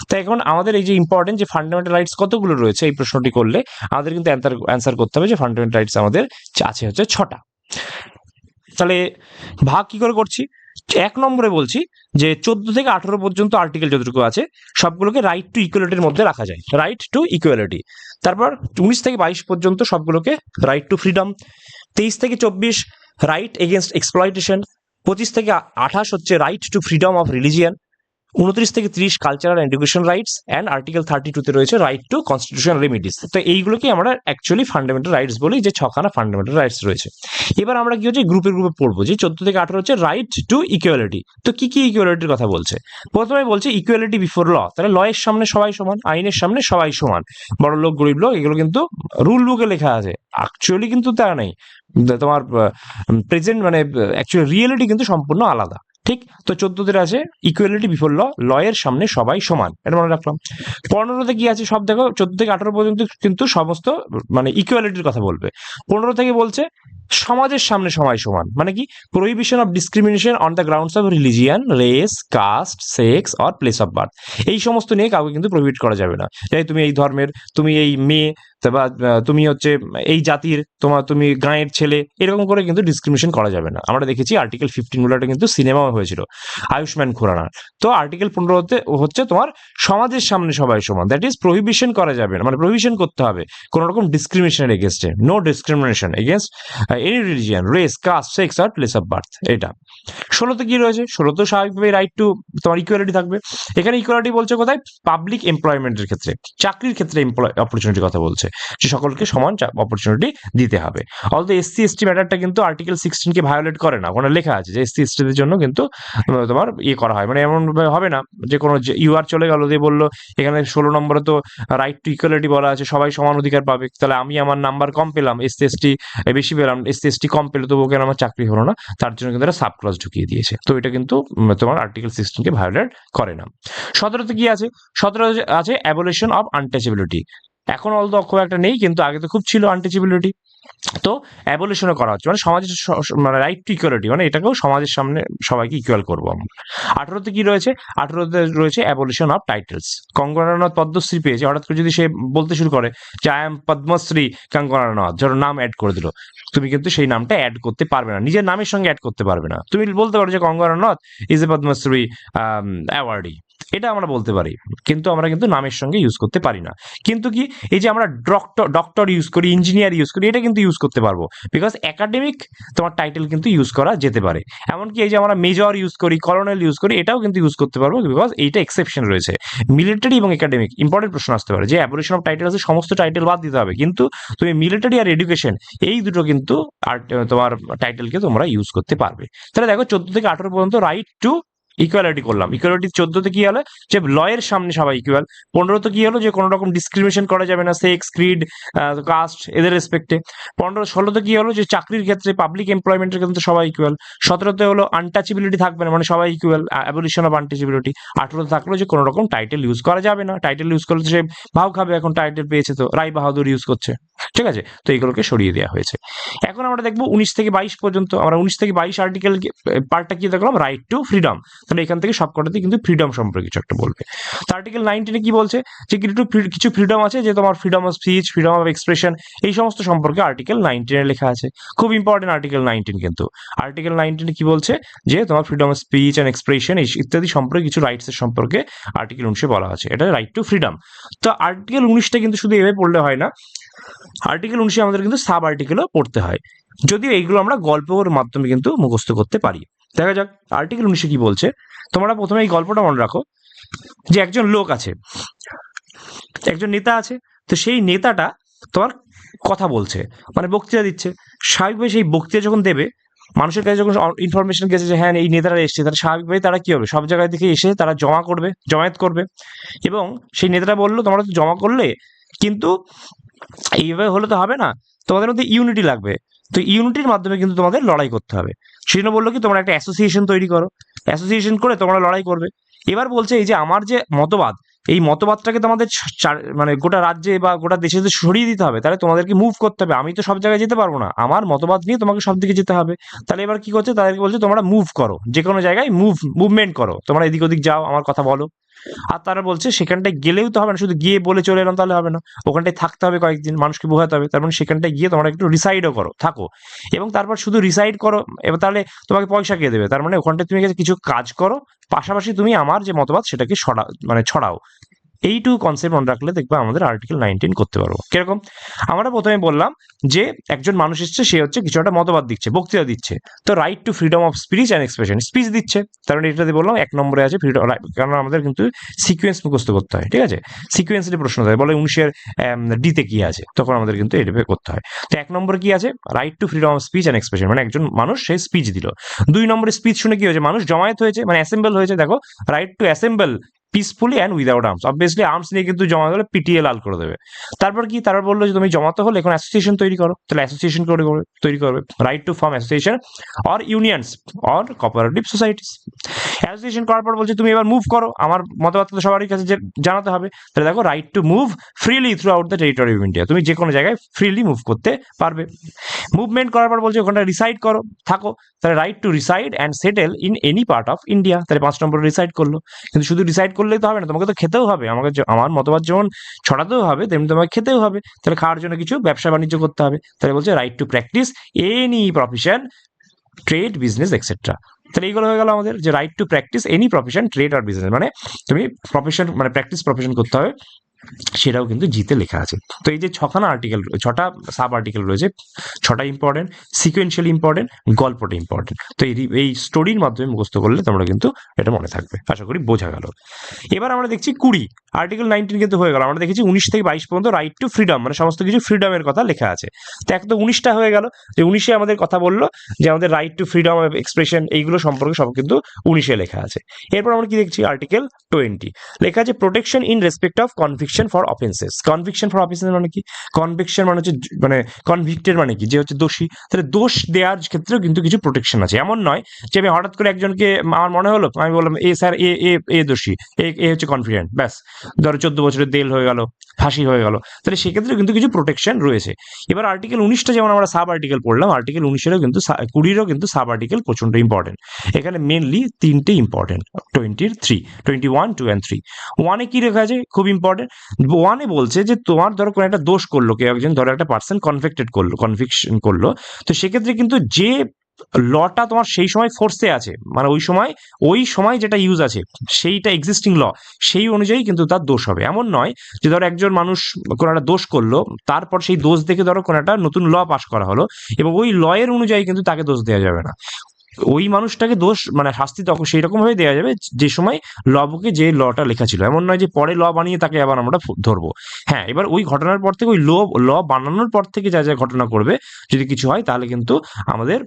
তো এখন আমাদের এই যে ইম্পর্টেন্ট যে ফান্ডামেন্টাল রাইটস কতগুলো রয়েছে, এই প্রশ্নটি করলে আমাদের কিন্তু অ্যান্সার করতে হবে যে ফান্ডামেন্টাল রাইটস আমাদের আছে হচ্ছে 6টা। তাহলে ভাগ কি করে করছি? 1 নম্বরে বলছি যে 14 থেকে 18 পর্যন্ত আর্টিকেল যতটুকু আছে সবগুলোকে রাইট টু ইকুয়ালিটির মধ্যে রাখা যায়, রাইট টু ইকুয়ালিটি। তারপর 19 থেকে 22 পর্যন্ত সবগুলোকে রাইট টু ফ্রিডম। 23 থেকে 24 রাইট এগেনস্ট এক্সপ্লয়টেশন। 25 থেকে 28 হচ্ছে right to freedom of religion. 29 থেকে 30 cultural and education rights, and article 32 তে রয়েছে রাইট টু কনস্টিটিউশনাল রেমিডিস। তো এইগুলোকে আমরা অ্যাকচুয়ালি ফান্ডামেন্টাল রাইটস বলি, যে 6খানা ফান্ডামেন্টাল রাইটস রয়েছে। এবার আমরা কি হচ্ছে গ্রুপে পড়বো, যে 14 থেকে 18 হচ্ছে রাইট টু ইকুয়ালিটি। তো কি কি ইকুয়ালিটির কথা বলছে? প্রথমে বলছে ইকুয়ালিটি বিফোর ল, তাহলে লয়ের সামনে সবাই সমান, আইনের সামনে সবাই সমান, বড় লোক গরিব লোক এগুলো কিন্তু রুল বুকে লেখা আছে, অ্যাকচুয়ালি কিন্তু তা নেই। তোমার প্রেজেন্ট মানে অ্যাকচুয়ালি রিয়েলিটি কিন্তু সম্পূর্ণ আলাদা। ঠিক, তো 14তে আছে ইকুয়ালিটি বিফোর ল, লয়ের সামনে সবাই সমান, এটা মনে রাখলাম। 15তে কি আছে সব দেখো, 14 থেকে 18 পর্যন্ত কিন্তু সমস্ত মানে ইকুয়ালিটির কথা বলবে। 15 থেকে বলছে সমাজের সামনে সবাই সমান মানে কি, prohibition of discrimination on the grounds of religion, race, caste, sex or place of birth. এই সমস্ত নিয়ে কাউকে কিন্তু প্রহিবিট করা যাবে না, যাই তুমি এই ধর্মের, তুমি এই মেয়ে, বা তুমি হচ্ছে এই জাতির, তুমি গাঁয়ের ছেলে, এরকম করে কিন্তু ডিসক্রিমিনেশন করা যাবে না। আমরা দেখেছি আর্টিকেল 15 বলে একটা কিন্তু সিনেমাও হয়েছিল আয়ুষ্মান খুরানার। তো আর্টিকেল 15 হচ্ছে তোমার সমাজের সামনে সবাই সমান, দ্যাট ইজ প্রহিবিশন করা যাবে না, মানে প্রহিবিশন করতে হবে কোনো রকম ডিসক্রিমিনেশন এগেনস্টে, no discrimination against any religion, race, caste, sex আর প্লেস অফ বার্থ। এটা 16তে কি রয়েছে, 16 স্বাভাবিকভাবে রাইট টু তোমার ইকুয়ালিটি থাকবে। এখানে ইকুয়ালিটি বলছে কোথায়, পাবলিক এমপ্লয়মেন্টের ক্ষেত্রে, চাকরির ক্ষেত্রে অপরচুনিটির কথা বলছে, যে সকলকে সমান অপরচুনিটি দিতে হবে। অলদো এসসি এসটি ম্যাটারটা কিন্তু আর্টিকেল 16 কে ভায়োলেট করে না, ওখানে লেখা আছে যে এসসি এসটিদের জন্য কিন্তু তোমার ইয়ে করা হয়, মানে এমন হবে না যে কোনো ইউআর চলে গেল দিয়ে বললো এখানে 16 নম্বরে তো রাইট টু ইকুয়ালিটি বলা আছে, সবাই সমান অধিকার পাবে, তাহলে আমি আমার নাম্বার কম পেলাম, এসসি এসটি বেশি পেলাম, এসসি এসটি কম পেলে তবু কেন আমার চাকরি হলো না, তার জন্য কিন্তু একটা সাব ক্লজ ঢুকিয়ে দিয়েছে। তো এটা কিন্তু তোমার আর্টিকেল 16 কে ভায়োলেট করে না। 17তে কি আছে, 17 আছে অ্যাবলিশন অফ আনটাচেবিলিটি। এখন অলদো খুব একটা নেই, কিন্তু আগে তো খুব ছিল আনটাচেবিলিটি। তো অ্যাবলিশনও করা হচ্ছে, মানে সমাজের মানে রাইট টু ইকুয়ালিটি, মানে এটাকেও সমাজের সামনে সবাইকে ইকুয়াল করবো আমরা। 18তে কি রয়েছে, 18তে রয়েছে abolition of titles. Kangana Ranaut Padmashri পেয়েছে, হঠাৎ করে যদি সে বলতে শুরু করে যে আই এম পদ্মশ্রী কঙ্গনা রানাউত, ধরো নাম অ্যাড করে দিল, তুমি কিন্তু সেই নামটা অ্যাড করতে পারবে না, নিজের নামের সঙ্গে অ্যাড করতে পারবে না। তুমি বলতে পারো যে Kangana Ranaut is a Padmashri awardee, এটা আমরা বলতে পারি, কিন্তু আমরা কিন্তু নামের সঙ্গে ইউজ করতে পারি না। কিন্তু কি, এই যে আমরা ডক্টর ইউজ করি, ইঞ্জিনিয়ার ইউজ করি, এটা কিন্তু ইউজ করতে পারবো, বিকজ একাডেমিক তোমার টাইটেল কিন্তু ইউজ করা যেতে পারে। এমনকি এই যে আমরা মেজর ইউজ করি, কলোনেল ইউজ করি, এটাও কিন্তু ইউজ করতে পারবো, বিকজ এইটা এক্সেপশন রয়েছে। মিলিটারি এবং একাডেমিক ইম্পর্টেন্ট প্রশ্ন আসতে পারে যে অ্যাবলিশন অফ টাইটেল আছে, সমস্ত টাইটেল বাদ দিতে হবে, কিন্তু তুমি মিলিটারি আর এডুকেশন এই দুটো কিন্তু তোমার টাইটেলকে তোমরা ইউজ করতে পারবে। তাহলে দেখো 14 থেকে 18 পর্যন্ত রাইট টু ইকুয়ালিটি করলাম। ইকুয়ালিটি 14তে কি হলো, যে লয়ের সামনে সবাই ইকুয়াল। 15তে কি হলো, যে কোনো রকম ডিসক্রিমিনেশন করা যাবে না সেক্স, ক্রিড, কাস্ট এদের রেসপেক্টে। 16তে কি হলো, যে চাকরির ক্ষেত্রে পাবলিক এমপ্লয়মেন্টের ক্ষেত্রে সবাই ইকুয়াল। 17তে হলো আনটাচেবিলিটি থাকবে না, মানে সবাই ইকুয়াল, অ্যাবলিশন অফ আনটাচেবিলিটি। 18তে থাকলো যে কোনো রকম টাইটেল ইউজ করা যাবে না, টাইটেল ইউজ করলে সে ভাও খাবে, এখন টাইটেল পেয়েছে তো রায় বাহাদুর ইউজ করছে, ঠিক আছে, তো এইগুলোকে সরিয়ে দেওয়া হয়েছে। এখন আমরা দেখবো 19 থেকে 22 পর্যন্ত, আমরা 19 থেকে 22 আর্টিকেল পার্টটা কি দেখলাম, রাইট টু ফ্রিডম। তাহলে এখান থেকে সবকটাতে কিন্তু ফ্রিডম সম্পর্কে কিছু একটা বলবে। তো আর্টিকেল 19 কি বলছে, যে কিছু ফ্রিডম আছে, যে তোমার freedom of speech, freedom of expression, এই সমস্ত সম্পর্কে আর্টিকেল 19 লেখা আছে। খুব ইম্পর্টেন্ট আর্টিকেল 19 কিন্তু। আর্টিকেল 19 কি বলছে, যে তোমার freedom of speech and expression ইত্যাদি সম্পর্কে কিছু রাইটস এর সম্পর্কে আর্টিকেল 19 বলা আছে, এটা রাইট টু ফ্রিডম। তো আর্টিকেল 19টা কিন্তু শুধু এভাবে পড়লে হয় না, আর্টিকেল 19 আমাদের কিন্তু সাব আর্টিকেলও পড়তে হয়, যদিও এইগুলো আমরা গল্পের মাধ্যমে কিন্তু মুখস্থ করতে পারি। দেখা যাক আর্টিকেল 19 কি বলছে। তোমরা প্রথমে এই গল্পটা মনে রাখো, যে একজন লোক আছে, একজন নেতা আছে, তো সেই নেতাটা তোমার কথা বলছে, মানে বক্তৃতা দিচ্ছে। স্বাভাবিকভাবে সেই বক্তৃতা যখন দেবে, মানুষের কাছে যখন ইনফরমেশন গেছে যে হ্যাঁ এই নেতারা এসছে, তারা স্বাভাবিকভাবে তারা কি হবে, সব জায়গায় থেকে এসে তারা জমায়েত করবে, এবং সেই নেতারা বললো তোমরা তো জমা করলে, কিন্তু এইভাবে হলে তো হবে না, তোমাদের মধ্যে ইউনিটি লাগবে, তো ইউনিটির মাধ্যমে কিন্তু তোমাদের লড়াই করতে হবে। সেজন্য বললো কি তোমরা একটা অ্যাসোসিয়েশন তৈরি করো, অ্যাসোসিয়েশন করে তোমরা লড়াই করবে। এবার বলছে এই যে আমার যে মতবাদ, এই মতবাদটাকে তোমাদের মানে গোটা রাজ্যে বা গোটা দেশে যদি ছড়িয়ে দিতে হবে, তাহলে তোমাদেরকে মুভ করতে হবে, আমি তো সব জায়গায় যেতে পারবো না, আমার মতবাদ নিয়ে তোমাকে সব দিকে যেতে হবে। তাহলে এবার কি করছে, তাদেরকে বলছে তোমরা মুভ করো, যে কোনো জায়গায় মুভমেন্ট করো, তোমরা এদিক ওদিক যাও, আমার কথা বলো। আর তারা বলছে সেখানটায় গেলেও তো হবে না, শুধু গিয়ে বলে চলে এলাম তাহলে হবে না, ওখানটায় থাকতে হবে কয়েকদিন, মানুষকে বোঝাতে হবে, তার মানে সেখানটায় গিয়ে তোমরা একটু রিসাইডও করো, থাকো, এবং তারপর শুধু রিসাইড করো, এবার তাহলে তোমাকে পয়সা কে দেবে, তার মানে ওখানটায় তুমি কিছু কাজ করো, পাশাপাশি তুমি আমার যে মতবাদ সেটাকে ছড়াও। এইটুকু কনসেপ্ট মনে রাখলে দেখবে আমাদের আর্টিকেল 19 করতে পারবো। কিরকম, আমরা প্রথমে বললাম যে একজন মানুষ এসছে, সে হচ্ছে কিছু একটা মতবাদ দিচ্ছে, বক্তৃতা দিচ্ছে, তো right to freedom of speech and expression, speech দিচ্ছে, তার মানে এটাতে বললাম 1 নম্বরে আছে ফ্রিডম, কারণ আমাদের কিন্তু সিকোয়েন্স মুখস্থ করতে হয়, ঠিক আছে, সিকোয়েন্সের প্রশ্ন দেয়, বলে 19 ডিতে কি আছে, তখন আমাদের কিন্তু এটা করতে হয়। তো 1 নম্বরে কি আছে, right to freedom of speech and expression, মানে একজন মানুষ সে স্পিচ দিল। 2 নম্বরে স্পিচ শুনে কি হয়েছে, মানুষ জমায়েত হয়েছে, মানে অ্যাসেম্বল হয়েছে, দেখো right two assemble peacefully and without arms, obviously arms নিয়ে কিন্তু জমা হলে পিটিএ লাল করে দেবে। তারপর কি, তারপর বললো যে তুমি জমাতে হলে এখন অ্যাসোসিয়েশন তৈরি করো, তাহলে অ্যাসোসিয়েশন তৈরি করবে, right to form association or unions or cooperative societies. Association করার পর বলছে তুমি এবার মুভ করো, আমার মতামত তো সবারই কাছে জানাতে হবে। তাহলে দেখো right to move freely through out the territory of India, তুমি যে কোনো জায়গায় ফ্রিলি মুভ করতে পারবে। মুভমেন্ট করার পর বলছে ওখানটা রিসাইড করো, থাকো, তাহলে right to reside and settle in any part of India, তাহলে 5 নম্বরে রিসাইড করলো। কিন্তু শুধু রিসাইড করলেই তো হবে না, তোমাকে তো খেতেও হবে, আমাকে আমার মতবাদ যেমন ছড়াতেও হবে তেমনি তোমাকে খেতেও হবে, তাহলে খাওয়ার জন্য কিছু ব্যবসা বাণিজ্য করতে হবে। তাহলে বলছে right to practise any profession, trade, business etcetera. তাহলে এইগুলো হয়ে গেল আমাদের যে right to practise any profession, trade আর বিজনেস, মানে তুমি প্রফেশন মানে প্র্যাকটিস প্রফেশন করতে হবে, সেটাও কিন্তু জিতে লেখা আছে। তো এই যে 6খানা আর্টিকেল, 6টা সাব আর্টিকেল রয়েছে, 6টা ইম্পর্টেন্ট, সিকোয়েন্সিয়ালি ইম্পর্টেন্ট, গল্পটা ইম্পর্টেন্ট। তো এই স্টোরির মাধ্যমে মুখস্থ করলে তোমরা কিন্তু এটা মনে থাকবে, আশা করি বোঝা গেল। এবার আমরা দেখছি 20 আর্টিকেল 19 কিন্তু হয়ে গেল। আমরা দেখেছি 19 থেকে 22 পর্যন্ত রাইট টু ফ্রিডম, মানে সমস্ত কিছু ফ্রিডমের কথা লেখা আছে। তো এক তো 19টা হয়ে গেল, যে 19এ আমাদের কথা বললো যে আমাদের right to freedom of expression, এইগুলো সম্পর্কে সব কিন্তু 19এ লেখা আছে। এরপর আমরা কি দেখছি, আর্টিকেল 20 লেখা আছে protection in respect of conviction for offences. Conviction for offences মানে কি? কনভিকশন মানে হচ্ছে মানে কনভিক্টেড মানে কি, যে হচ্ছে দোষী। তাহলে দোষ দেওয়ার ক্ষেত্রেও কিন্তু কিছু প্রোটেকশন আছে। এমন নয় যে আমি হঠাৎ করে একজনকে আমার মনে হলো আমি বললাম এ স্যার এ দোষী, এ হচ্ছে কনফিডেন্ট, ব্যাস ধরো 14 বছরের জেল হয়ে গেল, ফাঁসি হয়ে গেল, তাহলে সেক্ষেত্রে কিন্তু কিছু প্রোটেকশন রয়েছে। এবার আর্টিকেল 19টা যেমন আমরা সাব আর্টিকেল পড়লাম, আর্টিকেল 19এরও কিন্তু 20-এরও কিন্তু সাব আর্টিকেল প্রচন্ড ইম্পর্টেন্ট। এখানে মেনলি 3টে ইম্পর্টেন্ট, 21, 2 and 3। 1-এ কি লেখা আছে খুব ইম্পর্টেন্ট, 1-এ বলছে যে তোমার ধরো কোনো একটা দোষ করলো, কেউ একজন ধরো একটা পার্সন কনভিকশন করলো, তো সেক্ষেত্রে কিন্তু যে লটা তোমার সেই সময় ফোর্সে আছে, মানে ওই সময় যেটা ইউজ আছে সেইটা এক্সিস্টিং ল, সেই অনুযায়ী কিন্তু তার দোষ হবে। এমন নয় যে ধরো একজন মানুষ কোনো একটা দোষ করলো, তারপর সেই দোষ দেখে ধরো কোনো একটা নতুন ল পাস করা হলো এবং ওই ল এর অনুযায়ী কিন্তু তাকে দোষ দেওয়া যাবে না। ওই মানুষটাকে দোষ মানে শাস্তি তখন সেই রকম ভাবে দেওয়া যাবে যে সময় ল বুকে যে লটা লেখা ছিল। এমন নয় যে পরে ল বানিয়ে তাকে আবার আমরা ধরবো। হ্যাঁ, এবার ওই ঘটনার পর থেকে ওই ল বানানোর পর থেকে যা যা ঘটনা করবে যদি কিছু হয় তাহলে কিন্তু আমাদের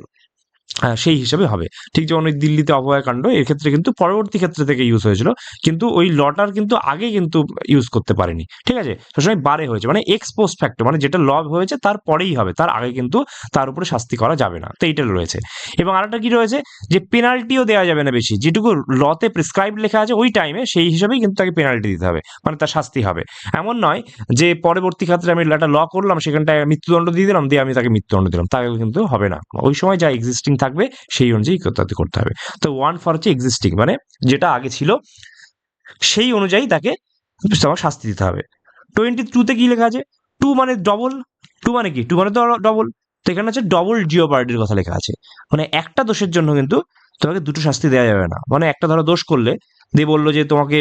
সেই হিসাবে হবে। ঠিক যেমন ওই দিল্লিতে অভয়াকাণ্ড, এর ক্ষেত্রে কিন্তু পরবর্তী ক্ষেত্রে থেকে ইউজ হয়েছিল, কিন্তু ওই লটার কিন্তু আগে কিন্তু ইউজ করতে পারেনি। ঠিক আছে, সবসময় বারে হয়েছে, মানে এক্স পোস্ট ফ্যাক্টো, মানে যেটা ল হয়েছে তার পরেই হবে, তার আগে কিন্তু তার উপরে শাস্তি করা যাবে না। তো এইটা রয়েছে। এবং আরেকটা কি রয়েছে, যে পেনাল্টিও দেওয়া যাবে না বেশি, যেটুকু লতে প্রেসক্রাইব লেখা আছে ওই টাইমে সেই হিসাবেই কিন্তু তাকে পেনাল্টি দিতে হবে, মানে তার শাস্তি হবে। এমন নয় যে পরবর্তী ক্ষেত্রে আমি একটা ল করলাম সেখানটায় মৃত্যুদণ্ড দিয়ে দিলাম, দিয়ে আমি তাকে মৃত্যুদণ্ড দিলাম, তাকে কিন্তু হবে না। ওই সময় যা এক্সিস্টিং থাকবে সেই অনুযায়ী করতে হবে। তো 1 ফর হচ্ছে এক্সিস্টিং, মানে যেটা আগে ছিল সেই অনুযায়ী তাকে শাস্তি দিতে হবে। 22-তে কি লেখা আছে, 2 মানে ডবল। 2 মানে কি, 2 মানে তো ডবল। তো এখানে হচ্ছে ডবল জিওপার্ডির কথা লেখা আছে, মানে একটা দোষের জন্য কিন্তু তোমাকে দুটো শাস্তি দেওয়া যাবে না। মানে একটা ধরো দোষ করলে দিয়ে বললো যে তোমাকে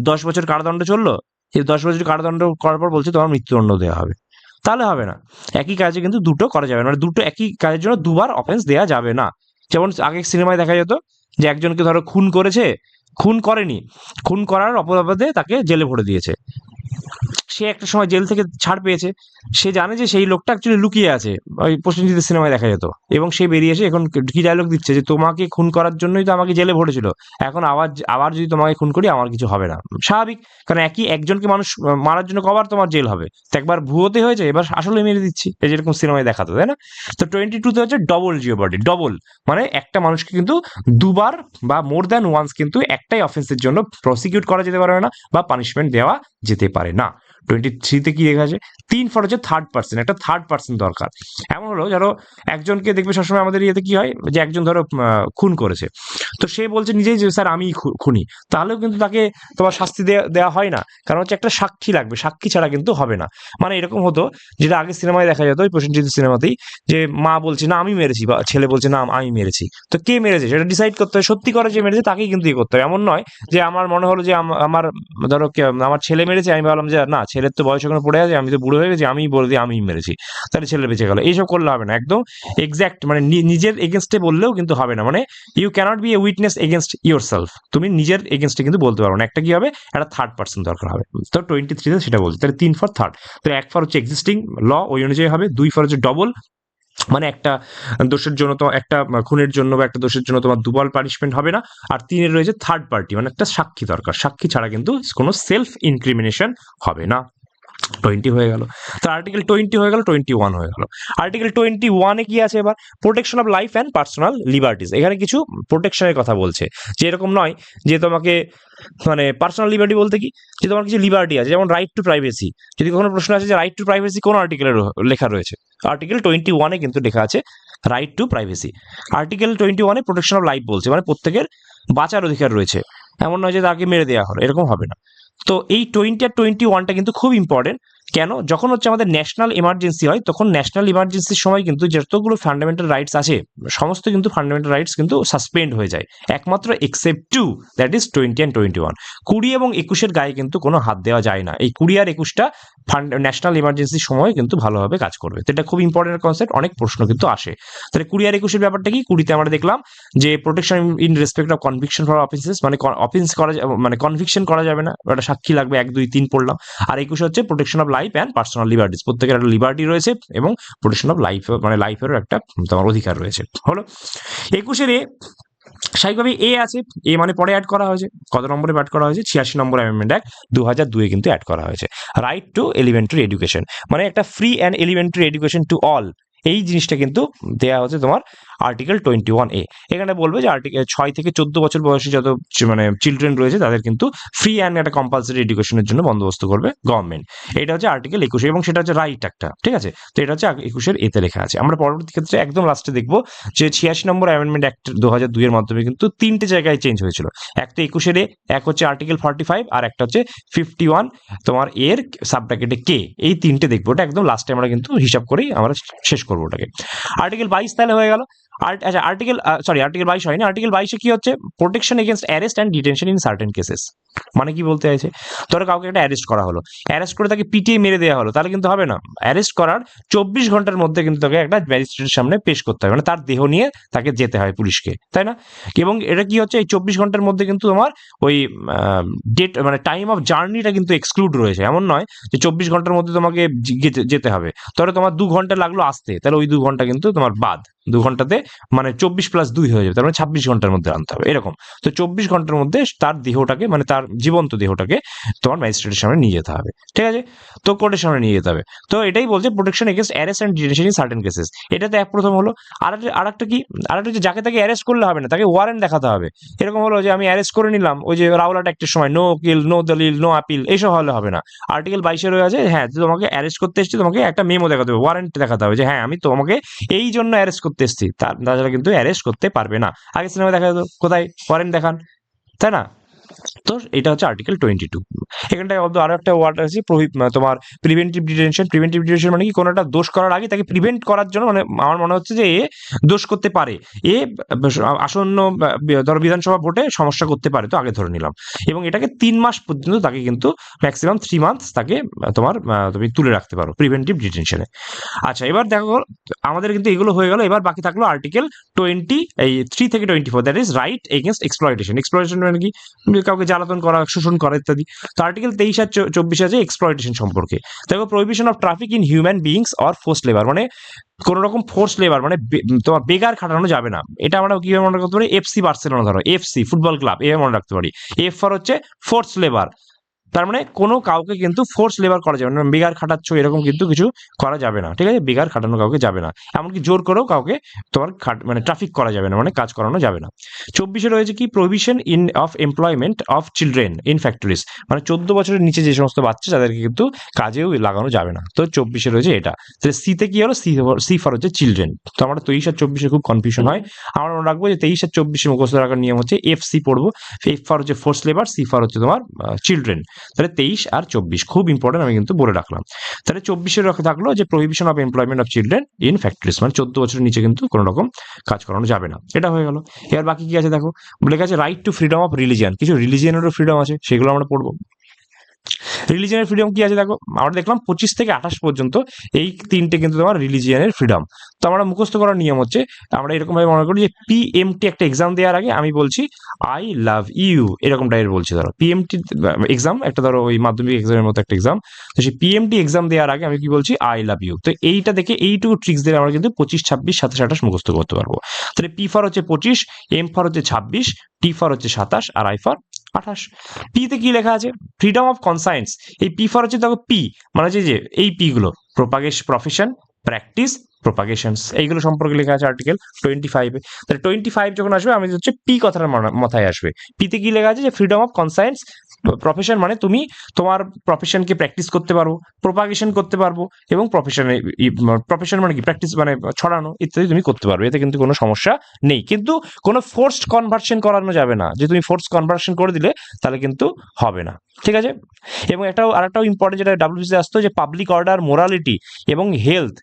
10 বছর কারাদণ্ড চললো, এই 10 বছর কারাদণ্ড করার পর বলছে তোমার মৃত্যুদণ্ড দেওয়া হবে, তাহলে হবে না। একই কাজে কিন্তু দুটো করা যাবে না, মানে দুটো একই কাজের জন্য দুবার অফেন্স দেওয়া যাবে না। যেমন আগে সিনেমায় দেখা যেত যে একজনকে ধরো খুন করেছে, খুন করেনি, খুন করার অপরাধে তাকে জেলে ভরে দিয়েছে, সে একটা সময় জেল থেকে ছাড় পেয়েছে, সে জানে যে সেই লোকটা অ্যাকচুয়ালি লুকিয়ে আছে, ওই প্রসেনজিতের সিনেমায় দেখা যেত, এবং সে বেরিয়ে এসে এখন কি ডায়লগ দিচ্ছে যে তোমাকে খুন করার জন্যই তো আমাকে জেলে ভরেছিল, এখন আবার যদি তোমাকে খুন করি আমার কিছু হবে না। স্বাভাবিক, কারণ একজনকে মানুষ মারার জন্য কবার তোমার জেল হবে, তো একবার ভুয়োতে হয়েছে, এবার আসলে মেরে দিচ্ছি, এই যেরকম সিনেমায় দেখাতো, তাই না? তো 22-তে হচ্ছে ডবল জিওপার্ডি, ডবল মানে একটা মানুষকে কিন্তু দুবার বা মোর দ্যান ওয়ান্স কিন্তু একটাই অফেন্সের জন্য প্রসিকিউট করা যেতে পারে না বা পানিশমেন্ট দেওয়া যেতে পারে না। 23-তে কি লেখা আছে, 3 ফর হচ্ছে থার্ড পার্সন, একটা থার্ড পার্সন দরকার। এমন হলো ধরো একজনকে দেখবে সবসময় আমাদের ইয়েতে কি হয় যে একজন ধরো খুন করেছে, তো সে বলছে নিজেই যে স্যার আমি খুনি, তাহলেও কিন্তু তাকে তোমার শাস্তি দেওয়া হয় না, কারণ হচ্ছে একটা সাক্ষী লাগবে, সাক্ষী ছাড়া কিন্তু হবে না। মানে এরকম হতো যেটা আগে সিনেমায় দেখা যেত, ওই প্রসেনজিৎ সিনেমাতেই, যে মা বলছে না আমি মেরেছি, বা ছেলে বলছে না আমি মেরেছি, তো কে মেরেছে সেটা ডিসাইড করতে হয়, সত্যি করে যে মেরেছে তাকেই কিন্তু ইয়ে করতে হয়। এমন নয় যে আমার মনে হলো যে আমার ধরো আমার ছেলে মেরেছে, আমি ভাবলাম যে না ছেলের তো বয়স ওখানে পড়ে আছে, আমি তো বুড়ো হয়ে গেছি, আমি বলে দিই আমি মেরেছি, তাহলে ছেলে বেঁচে গেল, এইসব করলে হবে না। একদম এক্স্যাক্ট মানে নিজের এগেনস্টে বললেও কিন্তু হবে না, মানে you can't be a witness against yourself, তুমি নিজের এগেনস্টে কিন্তু বলতে পারো না। একটা কি হবে, একটা থার্ড পার্সন দরকার হবে। তো 23-তে সেটা বলছে, তাহলে 3 ফর থার্ড, তো 1 ফর হচ্ছে এক্সিস্টিং ল, ওই অনুযায়ী হবে। 2 ফর হচ্ছে ডবল, মানে একটা দোষের জন্য তো একটা খুনের জন্য বা একটা দোষের জন্য তোমার দুবার পানিশমেন্ট হবে না। আর 3-এর রয়েছে থার্ড পার্টি, মানে একটা সাক্ষী দরকার, সাক্ষী ছাড়া কিন্তু কোনো সেলফ ইনক্রিমিনেশন হবে না। 20 হয়ে গেল। তো আর্টিকেল 20 হয়ে গেল, 21 হয়ে গেল। আর্টিকেল 21-এ কি আছে এবার? Protection of life and personal liberties. এখানে কিছু প্রোটেকশনের কথা বলছে, যে এরকম নয় যে তোমাকে মানে পার্সোনাল লিবার্টি বলতে কি, যে তোমার কিছু লিবার্টি আছে, যেমন রাইট টু প্রাইভেসি। যদি কোনো প্রশ্ন আছে যে রাইট টু প্রাইভেসি কোন আর্টিকেলে লেখা রয়েছে, আর্টিকেল 21-এ কিন্তু লেখা আছে রাইট টু প্রাইভেসি। আর্টিকেল 21-এ প্রোটেকশন অফ লাইফ বলছে, মানে প্রত্যেকের বাঁচার অধিকার রয়েছে, এমন নয় যে তাকে মেরে দেওয়া হলো, এরকম হবে না। তো এই 20 আর 21টা কিন্তু খুব ইম্পর্টেন্ট। কেন? যখন হচ্ছে আমাদের ন্যাশনাল ইমার্জেন্সি হয়, তখন ন্যাশনাল ইমার্জেন্সির সময় কিন্তু যতগুলো ফান্ডামেন্টাল রাইটস আছে, সমস্ত কিন্তু ফান্ডামেন্টাল রাইটস কিন্তু সাসপেন্ড হয়ে যায়, একমাত্র এক্সেপ্ট 2, দ্যাট ইজ 20 অ্যান্ড 21। 20 এবং 21-এর গায়ে কিন্তু কোনো হাত দেওয়া যায় না। এই 20 আর 21টা ন্যাশনাল ইমার্জেন্সির সময় কিন্তু ভালোভাবে কাজ করবে। তো এটা খুব ইম্পর্টেন্ট কনসেপ্ট, অনেক প্রশ্ন কিন্তু আসে। তাহলে 20 আর 21-এর ব্যাপারটা কি? 20-তে আমরা দেখলাম যে protection in respect of conviction for offences, মানে অফেন্স করা মানে কনভিকশন করা যাবে না, একটা সাক্ষী লাগবে, 1 2 3 পড়লাম। আর 21 হচ্ছে protection of life and personal liberties, প্রত্যেকের একটা লিবার্টি রয়েছে এবং প্রোটেকশন অফ লাইফ মানে লাইফেরও একটা তোমার অধিকার রয়েছে। হলো 21-এর এ, স্বাভাবিকভাবে এ আছে, এ মানে পরে অ্যাড করা হয়েছে, কত নম্বরে অ্যাড করা হয়েছে? 86 নম্বর অ্যামেন্ডমেন্ট অ্যাক্ট 2002-এ কিন্তু অ্যাড করা হয়েছে। রাইট টু এলিমেন্টারি এডুকেশন, মানে একটা free and elementary education to all, এই জিনিসটা কিন্তু দেয়া হচ্ছে তোমার আর্টিকেল 21A। এখানে বলবে যে আর্টিকেল 6 থেকে 14 বছর বয়সী যত মানে চিলড্রেন রয়েছে তাদের কিন্তু ফ্রি অ্যান্ড একটা কম্পালসারি এডুকেশনের জন্য বন্দোবস্ত করবে গভর্নমেন্ট। এটা হচ্ছে আর্টিকেল 21, এবং সেটা হচ্ছে রাইট একটা, ঠিক আছে? তো এটা হচ্ছে 21-এর এতে লেখা আছে। আমরা পরবর্তী ক্ষেত্রে একদম লাস্টে দেখবো যে 86 নম্বর অ্যামেন্ডমেন্ট অ্যাক্ট 2002-এর মাধ্যমে কিন্তু 3টে জায়গায় চেঞ্জ হয়েছিল। একটা 21-এর এ, এক হচ্ছে আর্টিকেল 45, আর একটা হচ্ছে 51 তোমার এর সাবব্র্যাকেটে কে। এই 3টে দেখবো, ওটা একদম লাস্টে আমরা কিন্তু হিসাব করেই আমরা শেষ করবো ওটাকে। আর্টিকেল 22 তাহলে হয়ে গেল। আচ্ছা আর্টিকেল আর্টিকেল 22 হয়নি। আর্টিকেল 22-এ কি হচ্ছে? Protection against arrest and detention in certain cases. মানে কি বলতে চাইছে? ধরো কাউকে একটা অ্যারেস্ট করা হলো, অ্যারেস্ট করে তাকে পিটিয়ে মেরে দেওয়া হলো, তাহলে কিন্তু হবে না। অ্যারেস্ট করার 24 ঘন্টার মধ্যে কিন্তু তাকে একটা ম্যাজিস্ট্রেটের সামনে পেশ করতে হবে, মানে তার দেহ নিয়ে তাকে যেতে হয় পুলিশকে, তাই না? এবং এটা কি হচ্ছে, এই 24 ঘন্টার মধ্যে কিন্তু তোমার ওই ডেট মানে টাইম অফ জার্নিটা কিন্তু এক্সক্লুড রয়েছে। এমন নয় যে 24 ঘন্টার মধ্যে তোমাকে যেতে হবে, তাহলে তোমার 2 ঘন্টা লাগলো আসতে, তাহলে ওই 2 ঘন্টা কিন্তু তোমার বাদ। 2 ঘন্টাতে মানে 24 + 2 হয়ে যাবে, তার মানে 26 ঘন্টার মধ্যে আনতে হবে, এরকম। তো 24 ঘন্টার মধ্যে তার দেহটাকে, মানে তার জীবন্ত দেহটাকে তোমার ম্যাজিস্ট্রেটের সামনে নিয়ে যেতে হবে, ঠিক আছে? তো কোর্টের সামনে নিয়ে যেতে হবে। তো এটাই বলছে protection against arrest and detention in certain cases. এটাতে এক প্রথম হলো। আরেকটা কি? আরেকটা হচ্ছে যাকে তাকে অ্যারেস্ট করলে হবে না, তাকে ওয়ারেন্ট দেখাতে হবে। এরকম হলো যে আমি অ্যারেস্ট করে নিলাম, ওই যে রাওলাট অ্যাক্টের সময় নো কিল, নো দলিল, নো আপিল, এইসব হলে হবে না। আর্টিকেল 22-এ রয়েছে, হ্যাঁ তোমাকে অ্যারেস্ট করতে এসেছি, তোমাকে একটা মেমো দেখাতে হবে, ওয়ারেন্ট দেখাতে হবে যে হ্যাঁ আমি তোমাকে এই জন্য অ্যারেস্ট করতে এসেছি, তাছাড়া কিন্তু অ্যারেস্ট করতে পারবে না। আগে সিনেমা দেখা যেত, কোথায় ওয়ারেন্ট দেখান, তাই না? তো এটা হচ্ছে আর্টিকেল 22। এখানটায় আরো একটা ওয়ার্ড আছে, তোমার প্রিভেন্টিভ ডিটেনশন। প্রিভেন্টিভ ডিটেনশন মানে কি? কোনো একটা দোষ করার আগে তাকে প্রিভেন্ট করার জন্য, মানে আমার মনে হচ্ছে যে এ দোষ করতে পারে, এ আসন্ন ধরো বিধানসভা ভোটে সমস্যা করতে পারে, তো আগে ধরে নিলাম, এবং এটাকে 3 মাস পর্যন্ত তাকে কিন্তু ম্যাক্সিমাম 3 মান্থস তাকে তোমার তুমি তুলে রাখতে পারো প্রিভেন্টিভ ডিটেনশনে। আচ্ছা এবার দেখো আমাদের কিন্তু এগুলো হয়ে গেল। এবার বাকি থাকলো আর্টিকেল 3 থেকে 24, that is right against exploitation. Exploitation মানে কি? কাউকে জ্বালাতন করা, শোষণ করা ইত্যাদি। তো আর্টিকেল 23 আর 24 আছে এক্সপ্লয়টেশন সম্পর্কে। দেখো prohibition of traffic in human beings or forced labour, মানে কোন রকম ফোর্স লেবার মানে তোমার বেগার খাটানো যাবে না। এটা আমরা কিভাবে মনে করতে পারি? এফসি বার্সেলোনা, ধরো এফসি ফুটবল ক্লাব, এভাবে মনে রাখতে পারি। এফ ফর হচ্ছে ফোর্স লেবার, তার মানে কোনো কাউকে কিন্তু ফোর্স লেবার করা যাবে না, বেগার খাটাচ্ছ এরকম কিন্তু কিছু করা যাবে না, ঠিক আছে? বেগার খাটানো কাউকে যাবে না, এমনকি জোর করেও কাউকে তোমার মানে ট্রাফিক করা যাবে না, মানে কাজ করানো যাবে না। 24-এ রয়েছে কি? Prohibition in of employment of children in factories, মানে 14 বছরের নিচে যে সমস্ত বাচ্চা তাদেরকে কিন্তু কাজেও লাগানো যাবে না। তো 24-এ রয়েছে এটা। তাহলে সিতে কি হলো? সি ফর হচ্ছে চিলড্রেন। তো আমরা 23 আর 24-এ খুব কনফিউশন হয়, আমরা মনে রাখবো যে 23 আর 24-এ মুখস্থ রাখার নিয়ম হচ্ছে এফসি পড়বো, এফ ফর হচ্ছে ফোর্স লেবার, সি ফর হচ্ছে তোমার চিলড্রেন। তাহলে 23 আর 24 খুব ইম্পর্টেন্ট, আমি কিন্তু বলে রাখলাম। তাহলে 24-এর থাকলো যে prohibition of employment of children in factories, মানে 14 বছরের নিচে কিন্তু কোনো রকম কাজ করানো যাবে না। এটা হয়ে গেল। এবার বাকি কি আছে দেখো, বলে গেছে right to freedom of religion. কিছু রিলিজিয়ানেরও ফ্রিডম আছে, সেগুলো আমরা পড়বো। রিলিজিয়ানের ফ্রিডম কি আছে দেখো, আমরা দেখলাম 25 থেকে 28 পর্যন্ত এই 3টে কিন্তু তোমার রিলিজিয়ানের ফ্রিডম। তো আমরা মুখস্থ করার নিয়ম হচ্ছে, আমরা এরকম ভাবে মনে করি যে পিএমটি একটা এক্সাম দেওয়ার আগে আমি বলছি আই লাভ ইউ, এরকম টাইপের বলছি। ধরো পিএমটি এক্সাম একটা, ধরো ওই মাধ্যমিক এক্সামের মতো একটা এক্সাম, তো সেই পিএমটি এক্সাম দেওয়ার আগে আমি কি বলছি? I love you. তো এইটা দেখে এইটুকু ট্রিক্স দিয়ে আমরা কিন্তু 25, 26, 27, 28 মুখস্থ করতে পারবো। তাহলে পি ফর হচ্ছে 25, এম ফর হচ্ছে 26, টি ফর হচ্ছে 27, আর আই ফর 28। পিতে কি লেখা আছে? Freedom of conscience. এই পি ফর হচ্ছে দেখো পি মানে হচ্ছে যে এই পি গুলো প্রফেশন, প্র্যাকটিস, প্রপাগেশনস, এইগুলো সম্পর্কে লেখা আছে আর্টিকেল 25-এ। তাহলে 25 যখন আসবে আমি হচ্ছে পি কথাটা মাথায় আসবে। পিতে কি লেখা আছে যে ফ্রিডম অফ কনসায়েন্স, প্রফেশন মানে তুমি তোমার প্রফেশনকে প্র্যাকটিস করতে পারবো, প্রপাগেশন করতে পারবো, এবং প্রফেশন মানে কি প্র্যাকটিস মানে ছড়ানো ইত্যাদি তুমি করতে পারবে, এতে কিন্তু কোনো সমস্যা নেই। কিন্তু কোনো ফোর্সড কনভার্সন করানো যাবে না, যে তুমি ফোর্স কনভার্সন করে দিলে তাহলে কিন্তু হবে না, ঠিক আছে। এবং আরেকটাও ইম্পর্টেন্ট যেটা ডাব্লিউবিসি আসতো, যে পাবলিক অর্ডার, মোরালিটি এবং হেলথ,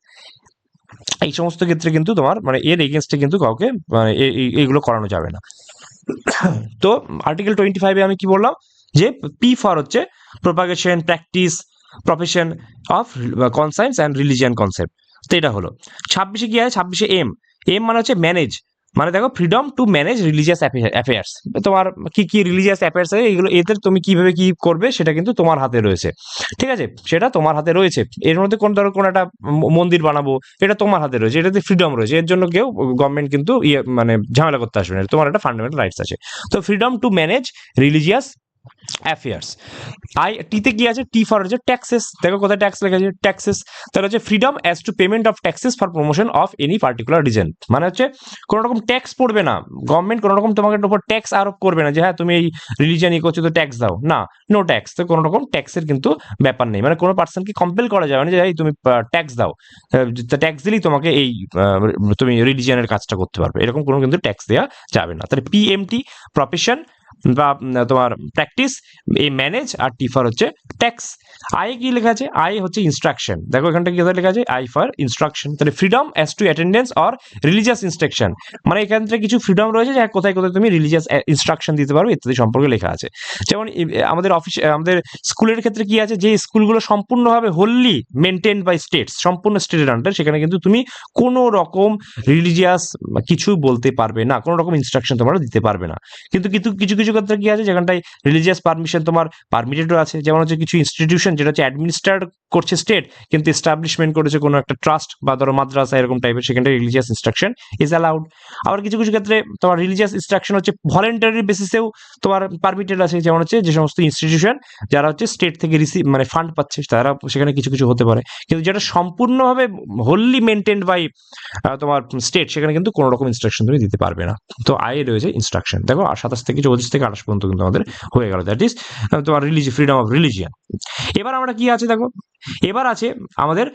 এই সমস্ত ক্ষেত্রে কিন্তু তোমার মানে এর এগেনস্টে কিন্তু কাউকে মানে এইগুলো করানো যাবে না। তো আর্টিকেল 25-এ আমি কি বললাম, যে পি ফর হচ্ছে propagation, practice, profession of conscience and religion concept. তো এটা হলো। 26-এ কি আছে? 26-এ এম মানে হচ্ছে ম্যানেজ, মানে দেখো freedom to manage religious affairs. তোমার কি কি রিলিজিয়াস অ্যাফেয়ার্স আছে এগুলো, এতে তুমি কিভাবে কি করবে সেটা কিন্তু তোমার হাতে রয়েছে, ঠিক আছে, সেটা তোমার হাতে রয়েছে। এর মধ্যে কোন ধরো কোন একটা মন্দির বানাবো, এটা তোমার হাতে রয়েছে, এটাতে ফ্রিডম রয়েছে, এর জন্য কেউ গভর্নমেন্ট কিন্তু মানে ঝামেলা করতে আসবে না, তোমার একটা ফান্ডামেন্টাল রাইটস আছে। তো freedom to manage religious affairs. টিতে কি আছে? টি ফর হচ্ছে ট্যাক্সেস। দেখো কোথায় ট্যাক্স লেখা আছে? ট্যাক্সেস। তাহলে হচ্ছে freedom as two payment of taxes for promotion of any particular reason, মানে হচ্ছে কোনো রকম ট্যাক্স পড়বে না, গভর্নমেন্ট কোনো রকম তোমাকে উপর ট্যাক্স আরোপ করবে না, যে হ্যাঁ তুমি এই রিলিজিয়ান করছো তো ট্যাক্স দাও, না, নো ট্যাক্স। তো কোনো রকম ট্যাক্সের কিন্তু ব্যাপার নেই, মানে কোনো পার্সনকে কম্পেল করা যাবে না যে এই তুমি ট্যাক্স দাও, ট্যাক্স দিলেই তোমাকে এই তুমি রিলিজিয়ানের কাজটা করতে পারবে, এরকম কোনো কিন্তু ট্যাক্স দেওয়া যাবে না। তাহলে পিএমটি প্রফেশন বা তোমার প্র্যাকটিস, এই ম্যানেজ, আর টি ফর হচ্ছে ট্যাক্স। আই কি লেখা আছে? আই হচ্ছে ইনস্ট্রাকশন। দেখো এখানটা কি লেখা আছে? I for instruction. তাহলে freedom as to attendance or religious instruction, মানে এখান থেকে কিছু ফ্রিডম রয়েছে যে কোথায় কোথায় তুমি রিলিজিয়াস ইনস্ট্রাকশন দিতে পারবে ইত্যাদি সম্পর্কে লেখা আছে। যেমন আমাদের আমাদের স্কুলের ক্ষেত্রে কি আছে, যে স্কুলগুলো সম্পূর্ণভাবে হোললি মেনটেন বাই স্টেটস, সম্পূর্ণ স্টেটের আন্ডার, সেখানে কিন্তু তুমি কোনো রকম রিলিজিয়াস কিছু বলতে পারবে না, কোনো রকম ইনস্ট্রাকশন তোমরা দিতে পারবে না। কিন্তু কিছু কিছু কিছু ক্ষেত্রে কি আছে, যেখানটায় রিলিজিয়াস পারমিশন তোমার পারমিটেডও আছে, যেমন হচ্ছে কিছু ইনস্টিটিউশন যেটা হচ্ছে অ্যাডমিনিস্ট্রেট করছে স্টেট, কিন্তু এস্টাবলিশমেন্ট করেছে কোনো একটা ট্রাস্ট বা ধরো মাদ্রাসা এরকম টাইপের, সেখানটায় রিলিজিয়াস ইনস্ট্রাকশন ইজ অ্যালাউড। আবার কিছু কিছু ক্ষেত্রে তোমার রিলিজিয়াস ইনস্ট্রাকশন হচ্ছে ভলেন্টারি বেসিসেও তোমার পারমিটেড আছে, যেমন হচ্ছে যে সমস্ত ইনস্টিটিউশন যারা হচ্ছে স্টেট থেকে মানে ফান্ড পাচ্ছে তারা সেখানে কিছু কিছু হতে পারে। কিন্তু যেটা সম্পূর্ণভাবে হোললি মেনটেন্ড বাই তোমার স্টেট, সেখানে কিন্তু কোনো রকম ইনস্ট্রাকশন তুমি দিতে পারবে না। তো আয়ে রয়েছে ইনস্ট্রাকশন। দেখো 27 থেকে 34 থেকে 28 পর্যন্ত কিন্তু আমাদের হয়ে গেল, দ্যাট ইজ তোমার ফ্রিডম অফ রিলিজিয়ান। এবার আমরা কি আছে দেখো, এবার আছে আমাদের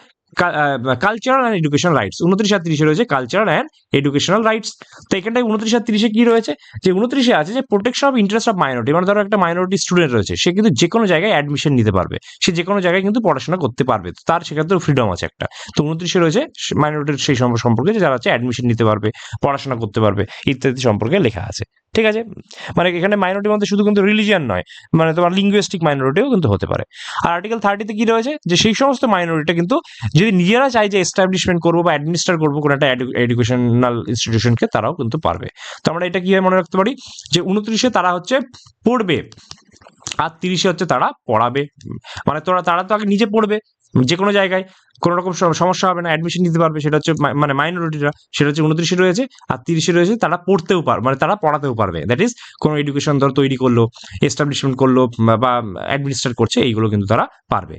কালচারাল অ্যান্ড এডুকেশনাল রাইটস। 29 আর 30 রয়েছে কালচারাল অ্যান্ড এডুকেশনাল রাইটস। তো এখানটায় 29 আর 30 কি রয়েছে, যে 29 আছে যে protection of interest of minority, মানে ধরো একটা মাইনরিটি স্টুডেন্ট রয়েছে, সে কিন্তু যে কোনো জায়গায় অ্যাডমিশন নিতে পারবে, সে যে কোনো জায়গায় কিন্তু পড়াশোনা করতে পারবে, তার সেক্ষেত্রে ফ্রিডম আছে একটা। তো 29 রয়েছে মাইনরিটির সেই সম্পর্কে, যারা হচ্ছে অ্যাডমিশন নিতে পারবে, পড়াশোনা করতে পারবে ইত্যাদি সম্পর্কে লেখা আছে, ঠিক আছে। মানে এখানে মাইনরিটির মধ্যে শুধু কিন্তু রিলিজিয়ান নয়, মানে তোমার লিঙ্গুইস্টিক মাইনরিটিও কিন্তু হতে পারে। আর আর্টিকেল 30-তে কি রয়েছে, যে সেই সমস্ত মাইনরিটি কিন্তু যদি নিজেরা চায় যে এস্টাবলিশমেন্ট করবো বা অ্যাডমিনিস্ট্রেট করবো কোনো একটা এডুকেশনাল ইনস্টিটিউশনকে, তারাও কিন্তু পারবে। তো আমরা এটা কিভাবে মনে রাখতে পারি, যে 29-এ তারা হচ্ছে পড়বে, আর 30-এ হচ্ছে তারা পড়াবে, মানে তারা তো আগে নিজে পড়বে যে কোনো জায়গায়, কোনো রকম সমস্যা হবে না, অ্যাডমিশন নিতে পারবে, সেটা হচ্ছে মানে মাইনরিটিরা, সেটা হচ্ছে 29-এ রয়েছে। আর 30-এ রয়েছে তারা পড়তেও পারবে, মানে তারা পড়াতেও পারবে, দ্যাট ইজ কোনো এডুকেশন ধর তৈরি করলো, এস্টাবলিশমেন্ট করলো বা অ্যাডমিনিস্ট্রেট করছে, এইগুলো কিন্তু তারা পারবে।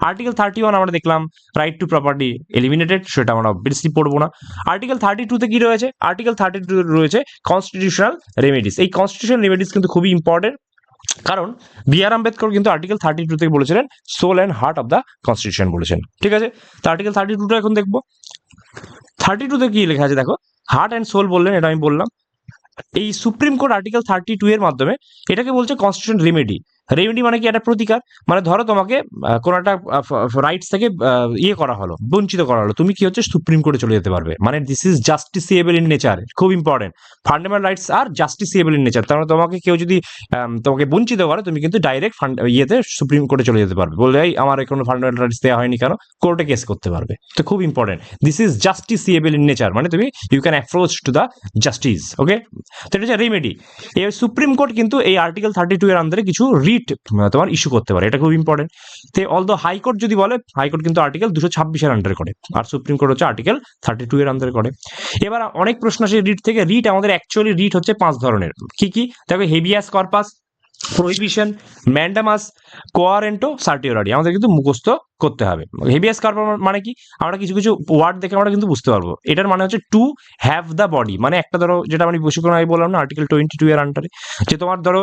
আর্টিকেল 31 আমরা দেখলাম রাইট টু প্রপার্টি এলিমিনেটেড, সেটা আমরা বেশি পড়বো না। আর্টিকেল 32-তে কি রয়েছে, আর্টিকেল 32 রয়েছে কনস্টিটিউশনাল রেমেডিস। এই কনস্টিটিউশনাল রেমেডিস কিন্তু খুবই ইম্পর্টেন্ট, কারণ বি.আর. আম্বেদকর কিন্তু আর্টিকেল 32 থেকে বলেছিলেন soul and heart of the constitution বলেছেন, ঠিক আছে। তো আর্টিকেল 32টা এখন দেখবো। 32-তে কি লেখা আছে দেখো, হার্ট অ্যান্ড সোল বললেন, এটা আমি বললাম। এই সুপ্রিম কোর্ট আর্টিকেল 32 এর মাধ্যমে এটাকে বলছে কনস্টিটিউশন রেমেডি। রেমেডি মানে কি, একটা প্রতিকার, মানে ধরো তোমাকে কোনো একটা রাইটস থেকে ইয়ে করা হলো, বঞ্চিত করা হলো, তুমি কি হচ্ছে সুপ্রিম কোর্টে চলে যেতে পারবে, মানে this is justiciable in nature, খুব ইম্পর্টেন্ট। ফান্ডামেন্টাল রাইটস আর জাস্টিসিয়েবল ইন নেচার, তার মানে তোমাকে কেউ যদি তোমাকে বঞ্চিত করে, তুমি কিন্তু ডাইরেক্ট ইয়েতে সুপ্রিম কোর্টে চলে যেতে পারবে, বললে এই আমার কোনো ফান্ডামেন্টাল রাইটস দেওয়া হয়নি কেন, কোর্টে কেস করতে পারবে। তো খুব important, this is justiciable in nature, মানে তুমি you can approach to the justice, okay. তো এটা হচ্ছে রেমেডি। এই সুপ্রিম কোর্ট কিন্তু এই আর্টিকেল 32 এর আন্ডারে কিছু রিট তোমার ইস্যু করতে পারে, এটা খুব ইম্পর্টেন্ট। তো অলদো হাইকোর্ট যদি বলে, হাইকোর্ট কিন্তু আর্টিকেল 226 এর আন্ডারে করে, আর সুপ্রিম কোর্ট হচ্ছে আর্টিকেল 32 এর আন্ডারে করে। এবার অনেক প্রশ্ন আসে রিট থেকে। রিট আমাদের অ্যাকচুয়ালি রিট হচ্ছে 5 ধরনের। কি কি দেখো, habeas corpus, prohibition, mandamus, quo warranto, certiorari আমাদের কিন্তু মুখস্থ করতে হবে। হেভিয়াস কর্পস মানে কি, আমরা কিছু কিছু ওয়ার্ড দেখে আমরা কিন্তু বুঝতে পারবো। এটার মানে হচ্ছে টু হ্যাভ দ্য বডি, মানে একটা ধরো যেটা আমি বেশিক্ষণ আগে বললাম না আর্টিকেল 22 এর আন্ডারে, যে তোমার ধরো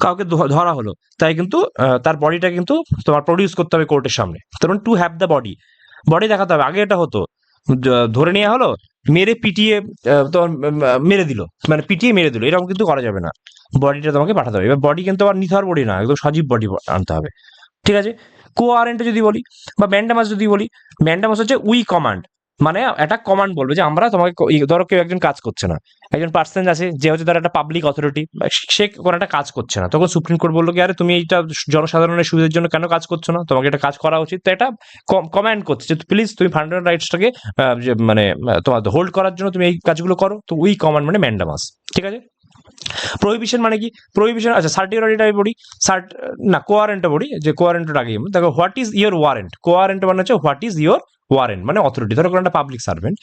কাউকে ধরা হলো, তাই কিন্তু তার বডিটা কিন্তু তোমার প্রডিউস করতে হবে কোর্টের সামনে, তখন to have the body, body দেখাতে হবে। আগে এটা হতো ধরে নেওয়া হলো, মেরে পিটিয়ে তোমার মেরে দিল, মানে পিটিয়ে মেরে দিল, এরকম কিন্তু করা যাবে না, বডিটা তোমাকে পাঠাতে হবে। এবার বডি কিন্তু আবার নিথর বডি না, একদম সজীব বডি আনতে হবে, ঠিক আছে। কোয়ারেন্টে যদি বলি বা ম্যান্ডামাস যদি বলি, ম্যান্ডামাস হচ্ছে উই কমান্ড, মানে একটা কমান্ড বলবে যে আমরা তোমাকে ধরো কেউ একজন কাজ করছে না, একজন পার্সন আছে যে হচ্ছে ধর একটা পাবলিক অথরিটি, সে কোনো একটা কাজ করছে না, তখন সুপ্রিম কোর্ট বললো কি আরে তুমি এইটা জনসাধারণের সুবিধার জন্য কেন কাজ করছো না, তোমাকে এটা কাজ করা উচিত। তো এটা কমান্ড করছে যে প্লিজ তুমি ফান্ডামেন্টাল রাইটসটাকে মানে তোমার হোল্ড করার জন্য তুমি এই কাজগুলো করো, তো উই কমান্ড মানে ম্যান্ডামাস, ঠিক আছে। প্রহিবিশন মানে কি, প্রহিবিশন আচ্ছা সার্টিওরারিটা বলি, না কোয়ারেন্টটা বলি, যে কোয়ারেন্টটা আগে দেখো what is your warrant, quadrant মানে হচ্ছে হোয়াট ইজ ইয়োর ওয়ারেন্ট মানে অথরিটি। ধরো কোনো একটা পাবলিক সার্ভেন্ট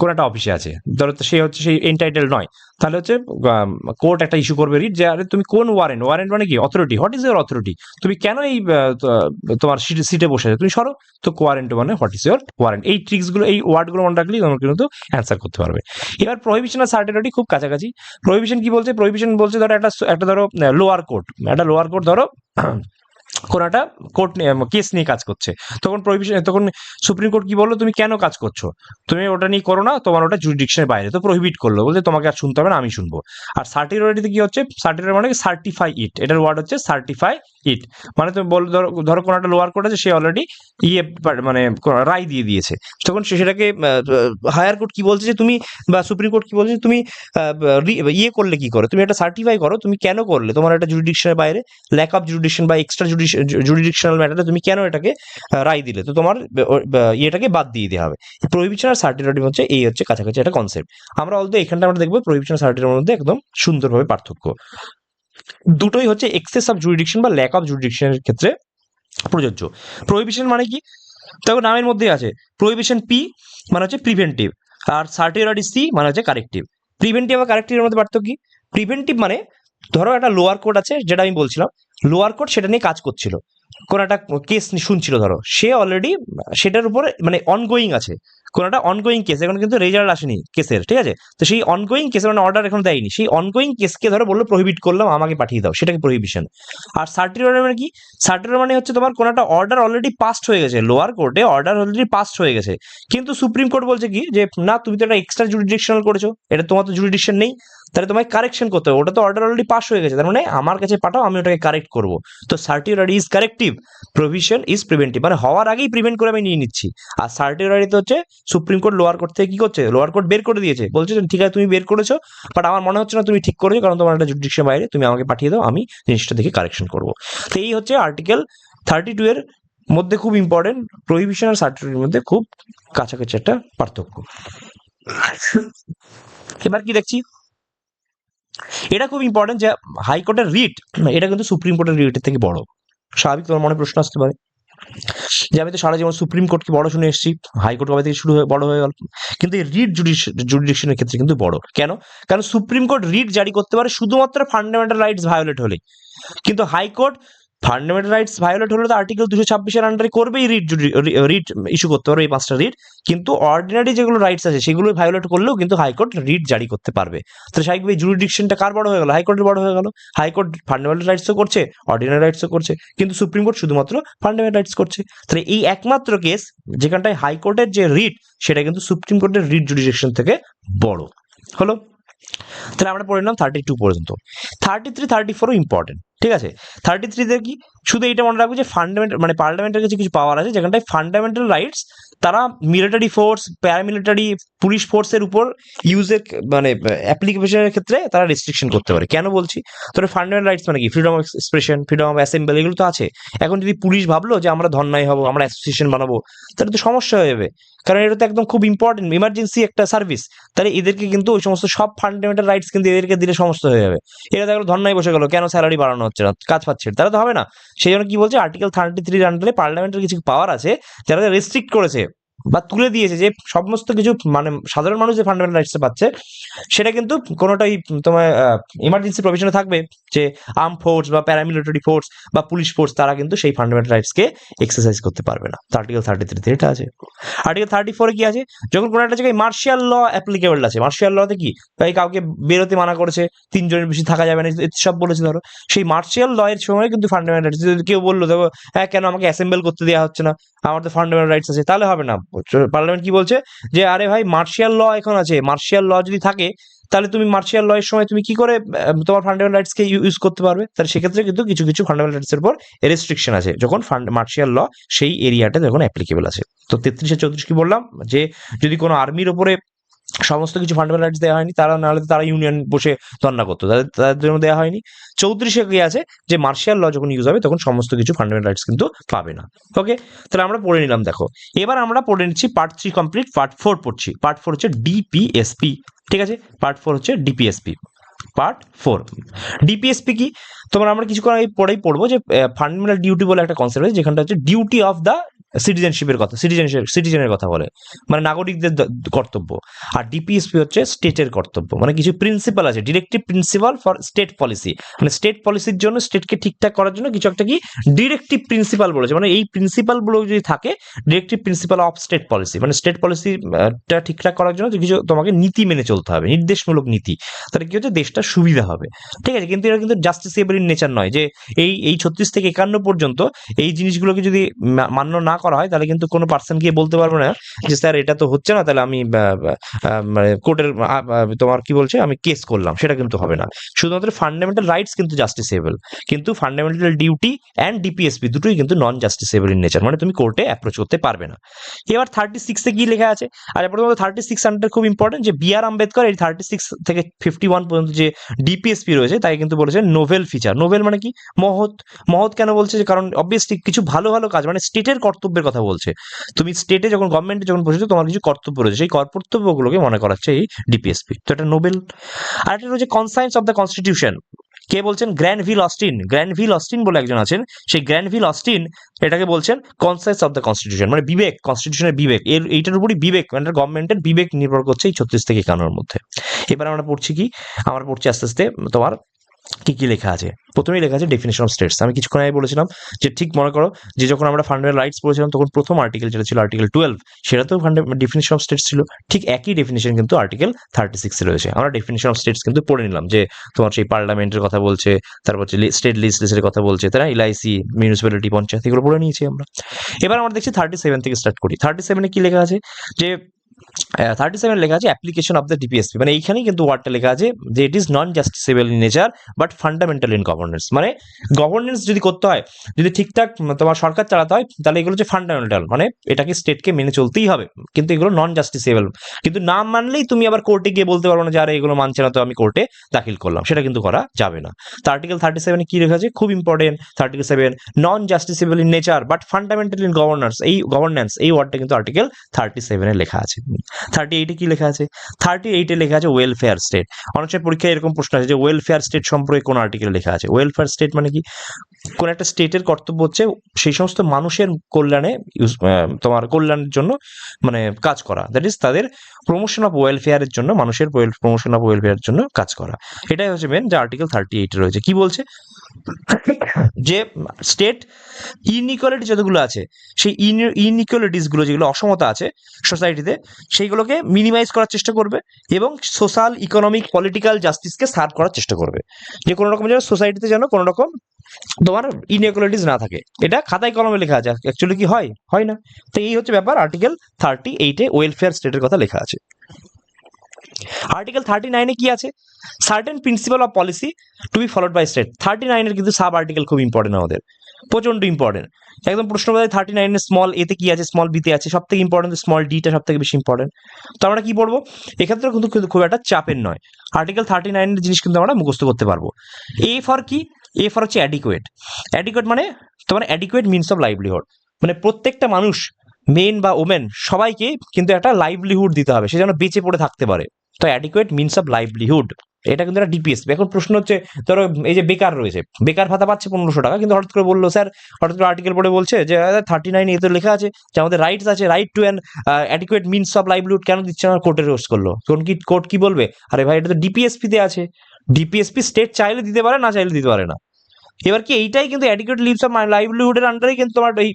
কোনো একটা অফিসে আছে, ধরো সে হচ্ছে সেই এন্টাইটেল নয়, তাহলে হচ্ছে কোর্ট একটা ইস্যু করবে রিট যে আরে তুমি কোন ওয়ারেন্ট, ওয়ারেন্ট মানে কি authority, what is your authority, তুমি কেন এই তোমার সিটে বসে আছো, তুমি সরো। তো কোয়ারেন্ট মানে হোয়াট ইজ ইয়োর ওয়ারেন্ট, এই ট্রিক্সগুলো এই ওয়ার্ডগুলো মনে রাখলেই তোমরা কিন্তু অ্যান্সার করতে পারবে। এবার প্রহিবিশন আর সার্টিওরারি খুব কাছাকাছি। প্রহিবিশন কি বলছে, প্রহিবিশন বলছে ধরো একটা ধরো লোয়ার কোর্ট, একটা লোয়ার কোর্ট ধরো কোন একটা কোর্ট কেস নিয়ে কাজ করছে, তখন প্রহিবিশন, তখন সুপ্রিম কোর্ট কি বললো তুমি কেন কাজ করছো, তুমি ওটা নিয়ে করো না, তোমার ওটা জুরিডিকশনের বাইরে, তো প্রহিবিট করলো, বলছে তোমাকে আর শুনতে হবে না, আমি শুনবো। আর সার্টিওরারিতে কি হচ্ছে, সার্টিওরারি মানে সার্টিফাই ইট, এটার ওয়ার্ড হচ্ছে সার্টিফাই ইট, মানে তুমি বল ধরো ধরো কোনো একটা লোয়ার কোর্ট আছে, সে অলরেডি ইয়ে মানে রায় দিয়ে দিয়েছে, তখন সে সেটাকে হায়ার কোর্ট কি বলছে যে তুমি, বা সুপ্রিম কোর্ট কি বলছে যে তুমি ইয়ে করলে কি করে, তুমি একটা সার্টিফাই করো, তুমি কেন করলে, তোমার একটা জুরিডিকশনের বাইরে, ল্যাক অফ জুরিডিকশন বা এক্সট্রা জুরিডিকশনাল ম্যাটারে তুমি কেন এটাকে রায় দিলে, তো তোমার ইয়েটাকে বাদ দিয়ে দেওয়া হবে। প্রহিবিশন আর সার্টিওরারি হচ্ছে এই হচ্ছে কাছাকাছি একটা কনসেপ্ট। আমরা অলতো এখানটা আমরা দেখবো প্রহিবিশন আর সার্টিওরারির মধ্যে একদম সুন্দরভাবে পার্থক্য, দুটোই হচ্ছে এক্সেস অফ জুরিডিকশন বা ল্যাক অফ জুরিডিকশনের ক্ষেত্রে প্রযোজ্য। প্রহিবিশন মানে কি, দেখো নামের মধ্যে আছে, প্রহিবিশন পি মানে হচ্ছে প্রিভেন্টিভ, আর সার্টিওরারি সি মানে হচ্ছে কারেক্টিভ। প্রিভেন্টিভ আর কারেক্টিভের মধ্যে পার্থক্য কি, প্রিভেন্টিভ মানে ধরো একটা লোয়ার কোর্ট আছে, যেটা আমি বলছিলাম, লোয়ার কোর্ট সেটা নিয়ে কাজ করছিল, কোন একটা কেস শুনছিল, ধরো সে অলরেডি সেটার উপরে মানে অনগোয়িং আছে, কোন একটা অনগোয়িং কেস, এখন কিন্তু রেজাল্ট আসেনি কেসের, ঠিক আছে, তো সেই অনগোয়িং কেসের মানে অর্ডার এখন দেয়নি, সেই অনগোয়িং কেসকে ধরো বললো প্রহিবিট করলাম, আমাকে পাঠিয়ে দাও, সেটাকে প্রহিবিশন। আর সার্টিওরারি মানে কি, সার্টিওরারি মানে হচ্ছে তোমার কোন একটা অর্ডার অলরেডি পাস্ট হয়ে গেছে, লোয়ার কোর্টে অর্ডার অলরেডি পাস্ট হয়ে গেছে, কিন্তু সুপ্রিম কোর্ট বলছে কি যে না তুমি তো একটা এক্সট্রা জুরিডিকশনাল করেছো, এটা তোমার তো জুরিডিকশন নেই, তাহলে তোমায় কারেকশন করতে হবে, ওটা তো অর্ডার অলরেডি পাস হয়ে গেছে, তার মানে আমার কাছে পাঠাও, আমি ওটাকে কারেক্ট করবো। তো certiorari is corrective, provision is preventive, মানে হওয়ার আগেই প্রিভেন্ট করে আমি নিয়ে নিচ্ছি। আর সার্টিওরারিতে হচ্ছে সুপ্রিম কোর্ট লোয়ার কোর্ট থেকে কি করছে, লোয়ার কোর্ট বের করে দিয়েছে, বলছে ঠিক আছে তুমি বের করেছো, বাট আমার মনে হচ্ছে না তুমি ঠিক করেছো, কারণ তোমার একটা জুডিকশন বাইরে, তুমি আমাকে পাঠিয়ে দাও, আমি জিনিসটা দেখে কারেকশন করবো। তো এই হচ্ছে আর্টিকেল 32 এর মধ্যে খুব ইম্পর্টেন্ট, প্রহিবিশন আর সার্টিওরারির মধ্যে খুব কাছাকাছি একটা পার্থক্য। এবার কি দেখছি, এটা খুব ইম্পর্টেন্ট যে হাইকোর্টের রিট, এটা কিন্তু সুপ্রিম কোর্টের রিটের থেকে বড়। স্বাভাবিক তোমার মনে প্রশ্ন আসতে পারে যে আমি তো সারা জীবন সুপ্রিম কোর্টকে বড় শুনে এসেছি, হাইকোর্ট কবে থেকে শুরু হয়ে বড় হয়ে গেল, কিন্তু এই রিট জুডিকশনের ক্ষেত্রে কিন্তু বড় কেন, কারণ সুপ্রিম কোর্ট রিট জারি করতে পারে শুধুমাত্র ফান্ডামেন্টাল রাইটস ভায়োলেট হলে, কিন্তু হাইকোর্ট ফান্ডামেন্টাল রাইটস ভায়োলেট হলে তো আর্টিকেল 226 আন্ডারে করবেই রিট ইস্যু করতে পারবে, এই 5টা রিট, কিন্তু অর্ডিনারি যেগুলো রাইটস আছে সেগুলো ভায়োলেট করলেও কিন্তু হাইকোর্ট রিট জারি করতে পারবে। তাহলে স্বাভাবিকভাবে জুরিডিকশনটা কার বড় হয়ে গেল, হাইকোর্টের বড় হয়ে গেল, হাইকোর্ট ফান্ডামেন্টাল রাইটসও করছে, অর্ডিনারি রাইটসও করছে, কিন্তু সুপ্রিম কোর্ট শুধুমাত্র ফান্ডামেন্টাল রাইটস করছে। তাহলে এই একমাত্র কেস যেখানটায় হাইকোর্টের যে রিট সেটা কিন্তু সুপ্রিম কোর্টের রিট জুডিকশন থেকে বড় হলো। তাহলে আমরা পড়ে নিলাম 32 পর্যন্ত। 33 34ও ইম্পর্টেন্ট, ঠিক আছে। 33 তে কি, শুধু এটা মনে রাখবো যে ফান্ডামেন্টাল মানে পার্লামেন্টের কাছে কিছু পাওয়ার আছে, যেখানটায় ফান্ডামেন্টাল রাইটস তারা মিলিটারি ফোর্স, প্যারামিলিটারি, পুলিশ ফোর্সের উপর ইউজের মানে অ্যাপ্লিকেশনের ক্ষেত্রে তারা রেস্ট্রিকশন করতে পারে। কেন বলছি, তাহলে ফান্ডামেন্টাল রাইটস মানে কি, freedom of expression, freedom of assembly, এগুলো তো আছে। এখন যদি পুলিশ ভাবলো যে আমরা ধর্নায় হবো, আমরা অ্যাসোসিয়েশন বানাবো, তাহলে তো সমস্যা হয়ে যাবে, কারণ এটা তো একদম খুব ইম্পর্টেন্ট ইমার্জেন্সি একটা সার্ভিস, তাহলে এদেরকে কিন্তু ওই সমস্ত সব ফান্ডামেন্টাল রাইটস কিন্তু এদেরকে দিলে সমস্যা হয়ে যাবে। এরা দেখলো ধর্নায় বসে গেল, কেন স্যালারি বাড়ানো হচ্ছে না, কাজ পাচ্ছে, তারা তো হবে না। সেই জন্য কি বলছে, আর্টিকেল 33 আন্ডারে পার্লামেন্টের কিছু পাওয়ার আছে যারা রেস্ট্রিক্ট করেছে বা তুলে দিয়েছে যে সমস্ত কিছু মানে সাধারণ মানুষ যে ফান্ডামেন্টাল রাইটস পাচ্ছে সেটা কিন্তু কোনোটাই তোমার ইমার্জেন্সি প্রভিশনে থাকবে যে আর্ম ফোর্স বা প্যারামিলিটারি ফোর্স বা পুলিশ ফোর্স তারা কিন্তু সেই ফান্ডামেন্টাল রাইটসকে এক্সারসাইজ করতে পারবে না। আর্টিকেল 33 এটা আছে। আর্টিকেল 34 কি আছে, যখন কোনো একটা জায়গায় মার্শিয়াল ল অ্যাপ্লিকেবল আছে, মার্শিয়াল লতে কি তাই কাউকে বেরোতে মানা করেছে, 3 জনের বেশি থাকা যাবে না, সব বলেছে ধরো, সেই মার্শিয়াল ল এর সময় কিন্তু ফান্ডামেন্টাল রাইটস, যদি কেউ বললো দেখো হ্যাঁ কেন আমাকে অ্যাসেম্বল করতে দেওয়া হচ্ছে না, আমার তো ফান্ডামেন্টাল রাইটস আছে, তাহলে হবে না। পার্লামেন্ট কি বলছে যে আরে ভাই মার্শিয়াল ল এখন আছে, মার্শিয়াল ল যদি থাকে তাহলে তুমি মার্শিয়াল ল এর সময় তুমি কি করে তোমার ফান্ডামেন্টাল রাইটস কে ইউজ করতে পারবে, তাহলে সেক্ষেত্রে কিন্তু কিছু কিছু ফান্ডামেন্টাল রাইটস এর উপর রেস্ট্রিকশন আছে যখন মার্শিয়াল ল সেই এরিয়াটা যখন অ্যাপ্লিকেবল আছে। তো 33 আর 34 কি বললাম, যে যদি কোনো আর্মির ওপরে সমস্ত কিছু ফান্ডামেন্টাল রাইটস দেওয়া হয়নি, তারা নাহলে তারা ইউনিয়ন বসে ধর্ণা করতো, তাদের জন্য দেওয়া হয়নি। 34 কি আছে, যে মার্শিয়াল ল যখন ইউজ হবে তখন সমস্ত কিছু ফান্ডামেন্টাল রাইটস কিন্তু পাবে না। ওকে, তাহলে আমরা পড়ে নিলাম। দেখো এবার আমরা পড়ে নিচ্ছি পার্ট 3 কমপ্লিট, পার্ট 4 পড়ছি। পার্ট 4 হচ্ছে ডিপিএসপি, ঠিক আছে, পার্ট 4 হচ্ছে ডিপিএসপি। পার্ট 4 ডিপিএসপি কি, তোমরা আমরা কিছু পরেই পড়বো যে ফান্ডামেন্টাল ডিউটি বলে একটা কনসেপ্ট আছে, যেখানটা হচ্ছে ডিউটি অফ দ্য সিটিজেনশিপের কথা, সিটিজেনের কথা বলে, মানে নাগরিকদের কর্তব্য। আর ডিপিএসপি হচ্ছে স্টেটের কর্তব্য, মানে কিছু প্রিন্সিপাল আছে, directive principal for state policy, মানে স্টেট পলিসির জন্য, স্টেটকে ঠিকঠাক করার জন্য কিছু একটা কি ডিরেক্টিভ প্রিন্সিপাল বলেছে, মানে এই প্রিন্সিপালগুলো যদি থাকে, directive principal of state policy, মানে স্টেট পলিসিটা ঠিকঠাক করার জন্য কিছু তোমাকে নীতি মেনে চলতে হবে, নির্দেশমূলক নীতি, তাহলে কি হচ্ছে দেশটা সুবিধা হবে, ঠিক আছে। কিন্তু এটা কিন্তু জাস্টিসেবল ইন নেচার নয়, যে এই 36 থেকে 51 পর্যন্ত এই জিনিসগুলোকে যদি মান্য না করা হয় তাহলে কিন্তু কোনো পার্সন গিয়ে বলতে পারবে না যে স্যার এটা তো হচ্ছে না, তাহলে আমি মানে কোর্টের তোমার কি বলছে আমি কেস করলাম, সেটা কিন্তু হবে না। শুধুমাত্র ফান্ডামেন্টাল রাইটস কিন্তু জাস্টিসেবল, কিন্তু ফান্ডামেন্টাল ডিউটি অ্যান্ড ডিপিএসপি দুটোই কিন্তু নন জাস্টিসেবল ইন নেচার, মানে তুমি কোর্টে অ্যাপ্রোচ করতে পারবে না। এবার 36 কি লেখা আছে, আর প্রথমত 36 আন্ডার খুব ইম্পর্টেন্ট, যে বি আর আম্বেদকর এই 36 থেকে 51 পর্যন্ত যে ডিপিএসপি রয়েছে তাই কিন্তু বলেছে নোভেল ফিচার। নোভেল মানে কি, মহৎ। মহৎ কেন বলছে, যে কারণ অবভিয়াসলি কিছু ভালো ভালো কাজ, মানে স্টেটের কর্তব্যের কথা বলছে, তুমি স্টেটে যখন গভর্নমেন্টে যখন বসেছো তোমার কিছু কর্তব্য রয়েছে, সেই কর্তব্যগুলোকে মনে করাচ্ছে এই ডিপিএসপি, তো এটা নোবেল। আর একটা রয়েছে কনসায়েন্স অফ দ্য কনস্টিটিউশন, কে বলছেন, গ্র্যানভিল অস্টিন। গ্র্যানভিল অস্টিন বলে একজন আছেন, সেই গ্র্যানভিল অস্টিন এটাকে বলছেন কনসায়েন্স অফ দ্য কনস্টিটিউশন, মানে বিবেক, কনস্টিটিউশনের বিবেক, এইটার উপরই বিবেক, মানে গভর্নমেন্টের বিবেক নির্ভর করছে এই 36 থেকে 51 মধ্যে। এবার আমরা পড়ছি কি, আমরা পড়ছি আস্তে আস্তে তোমার কি কি লেখা আছে। প্রথমেই লেখা আছে ডেফিনেশন অফ স্টেটস। আমি কিছুক্ষণ আগে বলেছিলাম যে ঠিক মনে করো যে যখন আমরা ফান্ডামেন্টাল রাইটস পড়েছিলাম তখন প্রথম আর্টিকেল যেটা ছিল আর্টিকেল 12, সেটাতেও ডেফিনেশন অফ স্টেটস ছিল, ঠিক একই ডেফিনেশন কিন্তু আর্টিকেল 36 এ রয়েছে। আমরা ডেফিনেশন অফ স্টেটস কিন্তু পড়ে নিলাম, যে তোমার সেই পার্লামেন্টের কথা বলছে, তারপর স্টেট লিজিসলেচারের কথা বলছে, তারা এলআইসি, মিউনিসিপ্যালিটি, পঞ্চায়েত, এগুলো পড়ে নিয়েছি আমরা। এবার আমরা দেখছি 37 থেকে স্টার্ট করি। 37 কি লেখা আছে, যে 37 লেখা আছে অ্যাপ্লিকেশন অফ দ্য ডিপিএসপি, মানে এইখানেই কিন্তু ওয়ার্ডটা লেখা আছে যে it is non justiciable in nature but fundamental in governance, মানে গভর্নেন্স যদি করতে হয়, যদি ঠিকঠাক তোমার সরকার চালাতে হয়, তাহলে এগুলো হচ্ছে ফান্ডামেন্টাল, মানে এটাকে স্টেটকে মেনে চলতেই হবে, কিন্তু এগুলো নন জাস্টিসেবল। কিন্তু না মানলেই তুমি আবার কোর্টে গিয়ে বলতে পারবো না যে আরে এগুলো মানছে না, তো আমি কোর্টে দাখিল করলাম, সেটা কিন্তু করা যাবে না। তো আর্টিকেল 37 কি লেখা আছে, খুব important, 37 non justiciable in nature but fundamental in governance, এই ওয়ার্ডটা কিন্তু আর্টিকেল 37 লেখা আছে। 38 কি লেখা আছে, 38 লেখা আছে ওয়েলফেয়ার স্টেট। অনেক সময় পরীক্ষায় এরকম প্রশ্ন আছে যে ওয়েলফেয়ার স্টেট সম্পর্কে কোন আর্টিকেল লেখা আছে। ওয়েলফেয়ার স্টেট মানে কি, কোন একটা স্টেটের কর্তব্য হচ্ছে সেই সমস্ত মানুষের কল্যাণে তোমার কল্যাণের জন্য মানে কাজ করা, দ্যাট ইজ তাদের প্রমোশন অফ ওয়েলফেয়ারের জন্য, মানুষের প্রমোশন অফ ওয়েলফেয়ারের জন্য কাজ করা। এটাই হচ্ছে মেন, যে আর্টিকেল 38 রয়েছে। কি বলছে, যে স্টেট ইনইকুয়ালিটি যতগুলো আছে, সেই ইনইকুয়ালিটিস গুলো, যেগুলো অসমতা আছে সোসাইটিতে, সেইগুলোকে মিনিমাইজ করার চেষ্টা করবে এবং সোশ্যাল, ইকোনমিক, পলিটিক্যাল জাস্টিসকে সার্ভ করার চেষ্টা করবে, যে কোনো রকম যেন সোসাইটিতে যেন কোনো রকম তোমার ইনইকুয়ালিটিস না থাকে। এটা খাতায় কলমে লেখা আছে, অ্যাকচুয়ালি কি হয়, হয় না। তো এই হচ্ছে ব্যাপার, আর্টিকেল 38 ওয়েলফেয়ার স্টেটের কথা লেখা আছে। আর্টিকেল 39 কি আছে, certain principle of policy to be followed by state. 39 কিন্তু সাব আর্টিকেল খুব ইম্পর্টেন্ট, আমাদের প্রচন্ড ইম্পর্টেন্ট, একদম প্রশ্ন বোধ হয় 39 স্মল এতে কি আছে, স্মল বিতে আছে, সব থেকে ইম্পর্টেন্ট স্মল ডিটা সব থেকে বেশি ইম্পর্টেন্ট। তো আমরা কি পড়বো এক্ষেত্রে, কিন্তু খুব একটা চাপের নয়, আর্টিকেল 39 জিনিস কিন্তু আমরা মুখস্থ করতে পারবো। এ ফর কি, এ ফর হচ্ছে অ্যাডিকুয়েট। অ্যাডিকুয়েট মানে তোমার অ্যাডিকুয়েট মিনস অফ লাইভলিহুড, মানে প্রত্যেকটা মানুষ, মেন বা ওমেন, সবাইকে কিন্তু একটা লাইভলিহুড দিতে হবে, সে যেন বেঁচে পড়ে থাকতে পারে। তো অ্যাডিকুয়েট মিনস অফ লাইভলিহুড, এটা কিন্তু একটা ডিপিএসপি। এখন প্রশ্ন হচ্ছে, ধরো এই যে বেকার রয়েছে, বেকার ভাতা পাচ্ছে 1500 টাকা, কিন্তু হঠাৎ করে বললো স্যার, হঠাৎ করে আর্টিকেল পড়ে বলছে যে 39 এ তো লেখা আছে যে আমাদের রাইটস আছে, right to an adequate means of livelihood, কেন দিচ্ছে না? কোর্টে রোজ করলো, কোর্ট কি বলবে? আরে ভাই, এটা তো ডিপিএসপি তে আছে, ডিপিএসপি স্টেট চাইলে দিতে পারে, না চাইলে দিতে পারে না। এবার কি এইটাই কিন্তু অ্যাডিকুয়েট লিভস অফ লাইভলিহুডের আন্ডারে কিন্তু তোমার ওই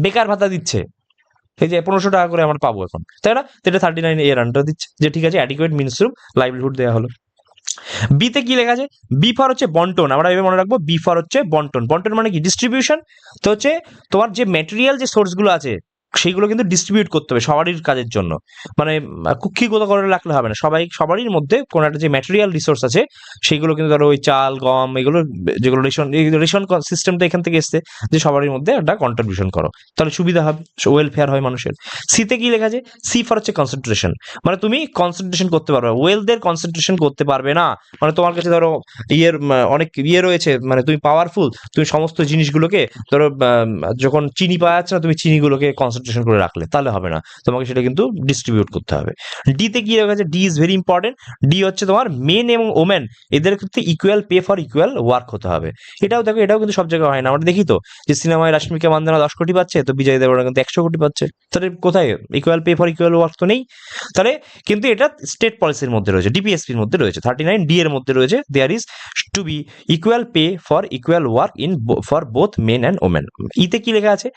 বেকার ভাতা দিচ্ছে, এই যে 1500 টাকা করে আমরা পাবো এখন, তাই না? তো এটা 39 এর আন্ডার দিচ্ছে, যে ঠিক আছে অ্যাডিকুয়েট মিনস অফ লাইভলিহুড দেওয়া হলো। বিতে কি লেখা আছে? বি ফর হচ্ছে বন্টন, আমরা এভাবে মনে রাখবো, বি ফর হচ্ছে বন্টন। বন্টন মানে কি? ডিস্ট্রিবিউশন। তো হচ্ছে তোমার যে ম্যাটেরিয়াল যে সোর্সগুলো আছে সেইগুলো কিন্তু ডিস্ট্রিবিউট করতে হবে সবারই কাজের জন্য, মানে কুক্ষিগত করে রাখলে হবে না, সবারই মধ্যে কোনো একটা যে ম্যাটেরিয়াল রিসোর্স আছে সেইগুলো কিন্তু, ধরো ওই চাল গম এগুলো, যেগুলো রেশন সিস্টেমটা এখান থেকে এসছে, যে সবারই মধ্যে একটা কন্ট্রিবিউশন করো, তাহলে সুবিধা হবে, ওয়েলফেয়ার হয় মানুষের। সিতে কি লেখা আছে? সি ফর হচ্ছে কনসেন্ট্রেশন, মানে তুমি কনসেন্ট্রেশন করতে পারবে, ওয়েলদের কনসেন্ট্রেশন করতে পারবে না, মানে তোমার কাছে ধরো অনেক রয়েছে, মানে তুমি পাওয়ারফুল, তুমি সমস্ত জিনিসগুলোকে ধরো যখন চিনি পাওয়া যাচ্ছে না, তুমি চিনিগুলোকে কনসেন্ট্রেশন করে রাখলে, তাহলে হবে না, তোমাকে সেটা কিন্তু ডিস্ট্রিবিউট করতে হবে। ডিতে কি লেখা আছে? D is very important. D হচ্ছে তোমার মেন এবং ওমেন এদের ক্ষেত্রে equal pay for equal work হতে হবে। এটাও দেখো, এটাও কিন্তু সব জায়গায় হয় না, আমরা দেখি তো যে সিনেমায় রাশ্মিকা মান্দানা 10 কোটি পাচ্ছে, তো বিজয় দেবরকোন্ডা কিন্তু 100 কোটি পাচ্ছে, তাহলে কোথায় equal pay for equal work? তো নেই। তাহলে কিন্তু এটা স্টেট পলিসির মধ্যে রয়েছে, ডিপিএসপির মধ্যে রয়েছে, 39 ডি এর মধ্যে রয়েছে, there is to be equal pay for equal work in for both men and women. ইতে কি লেখা আছে?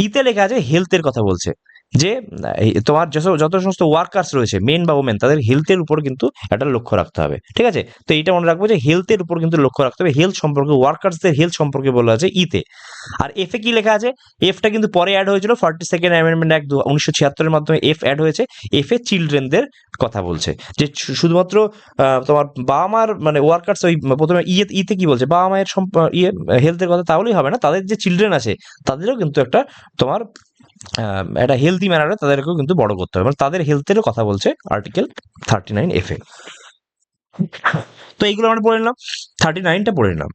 ইতে লেখা আছে হেলথের কথা বলছে, যে তোমার যত সমস্ত ওয়ার্কার্স রয়েছে মেন বা ওমেন, তাদের হেলথের উপর কিন্তু একটা লক্ষ্য রাখতে হবে, ঠিক আছে? তো এইটা মনে রাখবো যে হেলথের উপর কিন্তু লক্ষ্য রাখতে হবে, হেলথ সম্পর্কে, ওয়ার্কার্সদের হেলথ সম্পর্কে বলা আছে ইতে। আর এফ এ কি লেখা আছে? এফটা কিন্তু পরে অ্যাড হয়েছিল, 42nd অ্যামেন্ডমেন্ট অ্যাক্ট 1976 এর মাধ্যমে এফ অ্যাড হয়েছে। এফ এ চিলড্রেনদের কথা বলছে, যে শুধুমাত্র তোমার বাবা মার মানে ওয়ার্কার্স, ওই প্রথমে ইতে কি বলছে, বাবা মায়ের হেলথের কথা, তাহলেই হবে না, তাদের যে চিলড্রেন আছে তাদেরও কিন্তু একটা তোমার একটা হেলদি ম্যানারে তাদেরকেও কিন্তু বড় করতে হবে, মানে তাদের হেলথেরও কথা বলছে আর্টিকেল 39 এফ এ। তো এইগুলো আমরা পড়ে নিলাম, 39টা পড়ে নিলাম।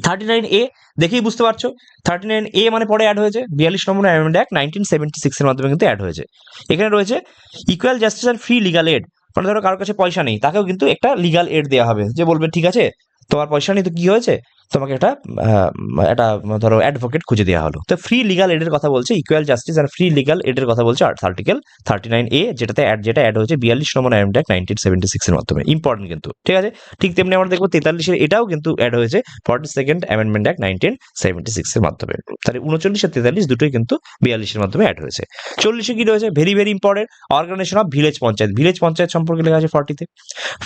39 এ দেখেই বুঝতে পারছো, 39 এ মানে পরে অ্যাড হয়েছে 42 নম্বর অ্যামেন্ডমেন্ট অ্যাক্ট 1976 এর মাধ্যমে কিন্তু অ্যাড হয়েছে। এখানে রয়েছে equal justice and free legal add, মানে ধরো কারোর কাছে পয়সা নেই, তাকেও কিন্তু একটা লিগাল এড দেওয়া হবে, যে বলবে ঠিক আছে তোমার পয়সা নেই, তো কি হয়েছে, তোমাকে একটা ধরো অ্যাডভোকেট খুঁজে দেওয়া হলো, তো ফ্রি লিগাল এডের কথা বলছে, equal justice and free legal এডের কথা বলছে আর্টিকেল 39 এ, যেটা অ্যাড হয়েছে 42 নম্বর অ্যামেন্ডমেন্ট অ্যাক্ট 1976 এর মাধ্যমে, ইম্পর্টেন্ট কিন্তু, ঠিক আছে? ঠিক তেমনি আমরা দেখবো 43 এর এটাও কিন্তু অ্যাড হয়েছে 42nd অ্যামেন্ডমেন্ট অ্যাক্ট 1976 এর মাধ্যমে, তাহলে 39 আর 43 দুটোই কিন্তু 42 এর মাধ্যমে অ্যাড হয়েছে। 40 কি রয়েছে? Very very important, organisation of village panchayat, village panchayat সম্পর্কে লেখা আছে 40-তে।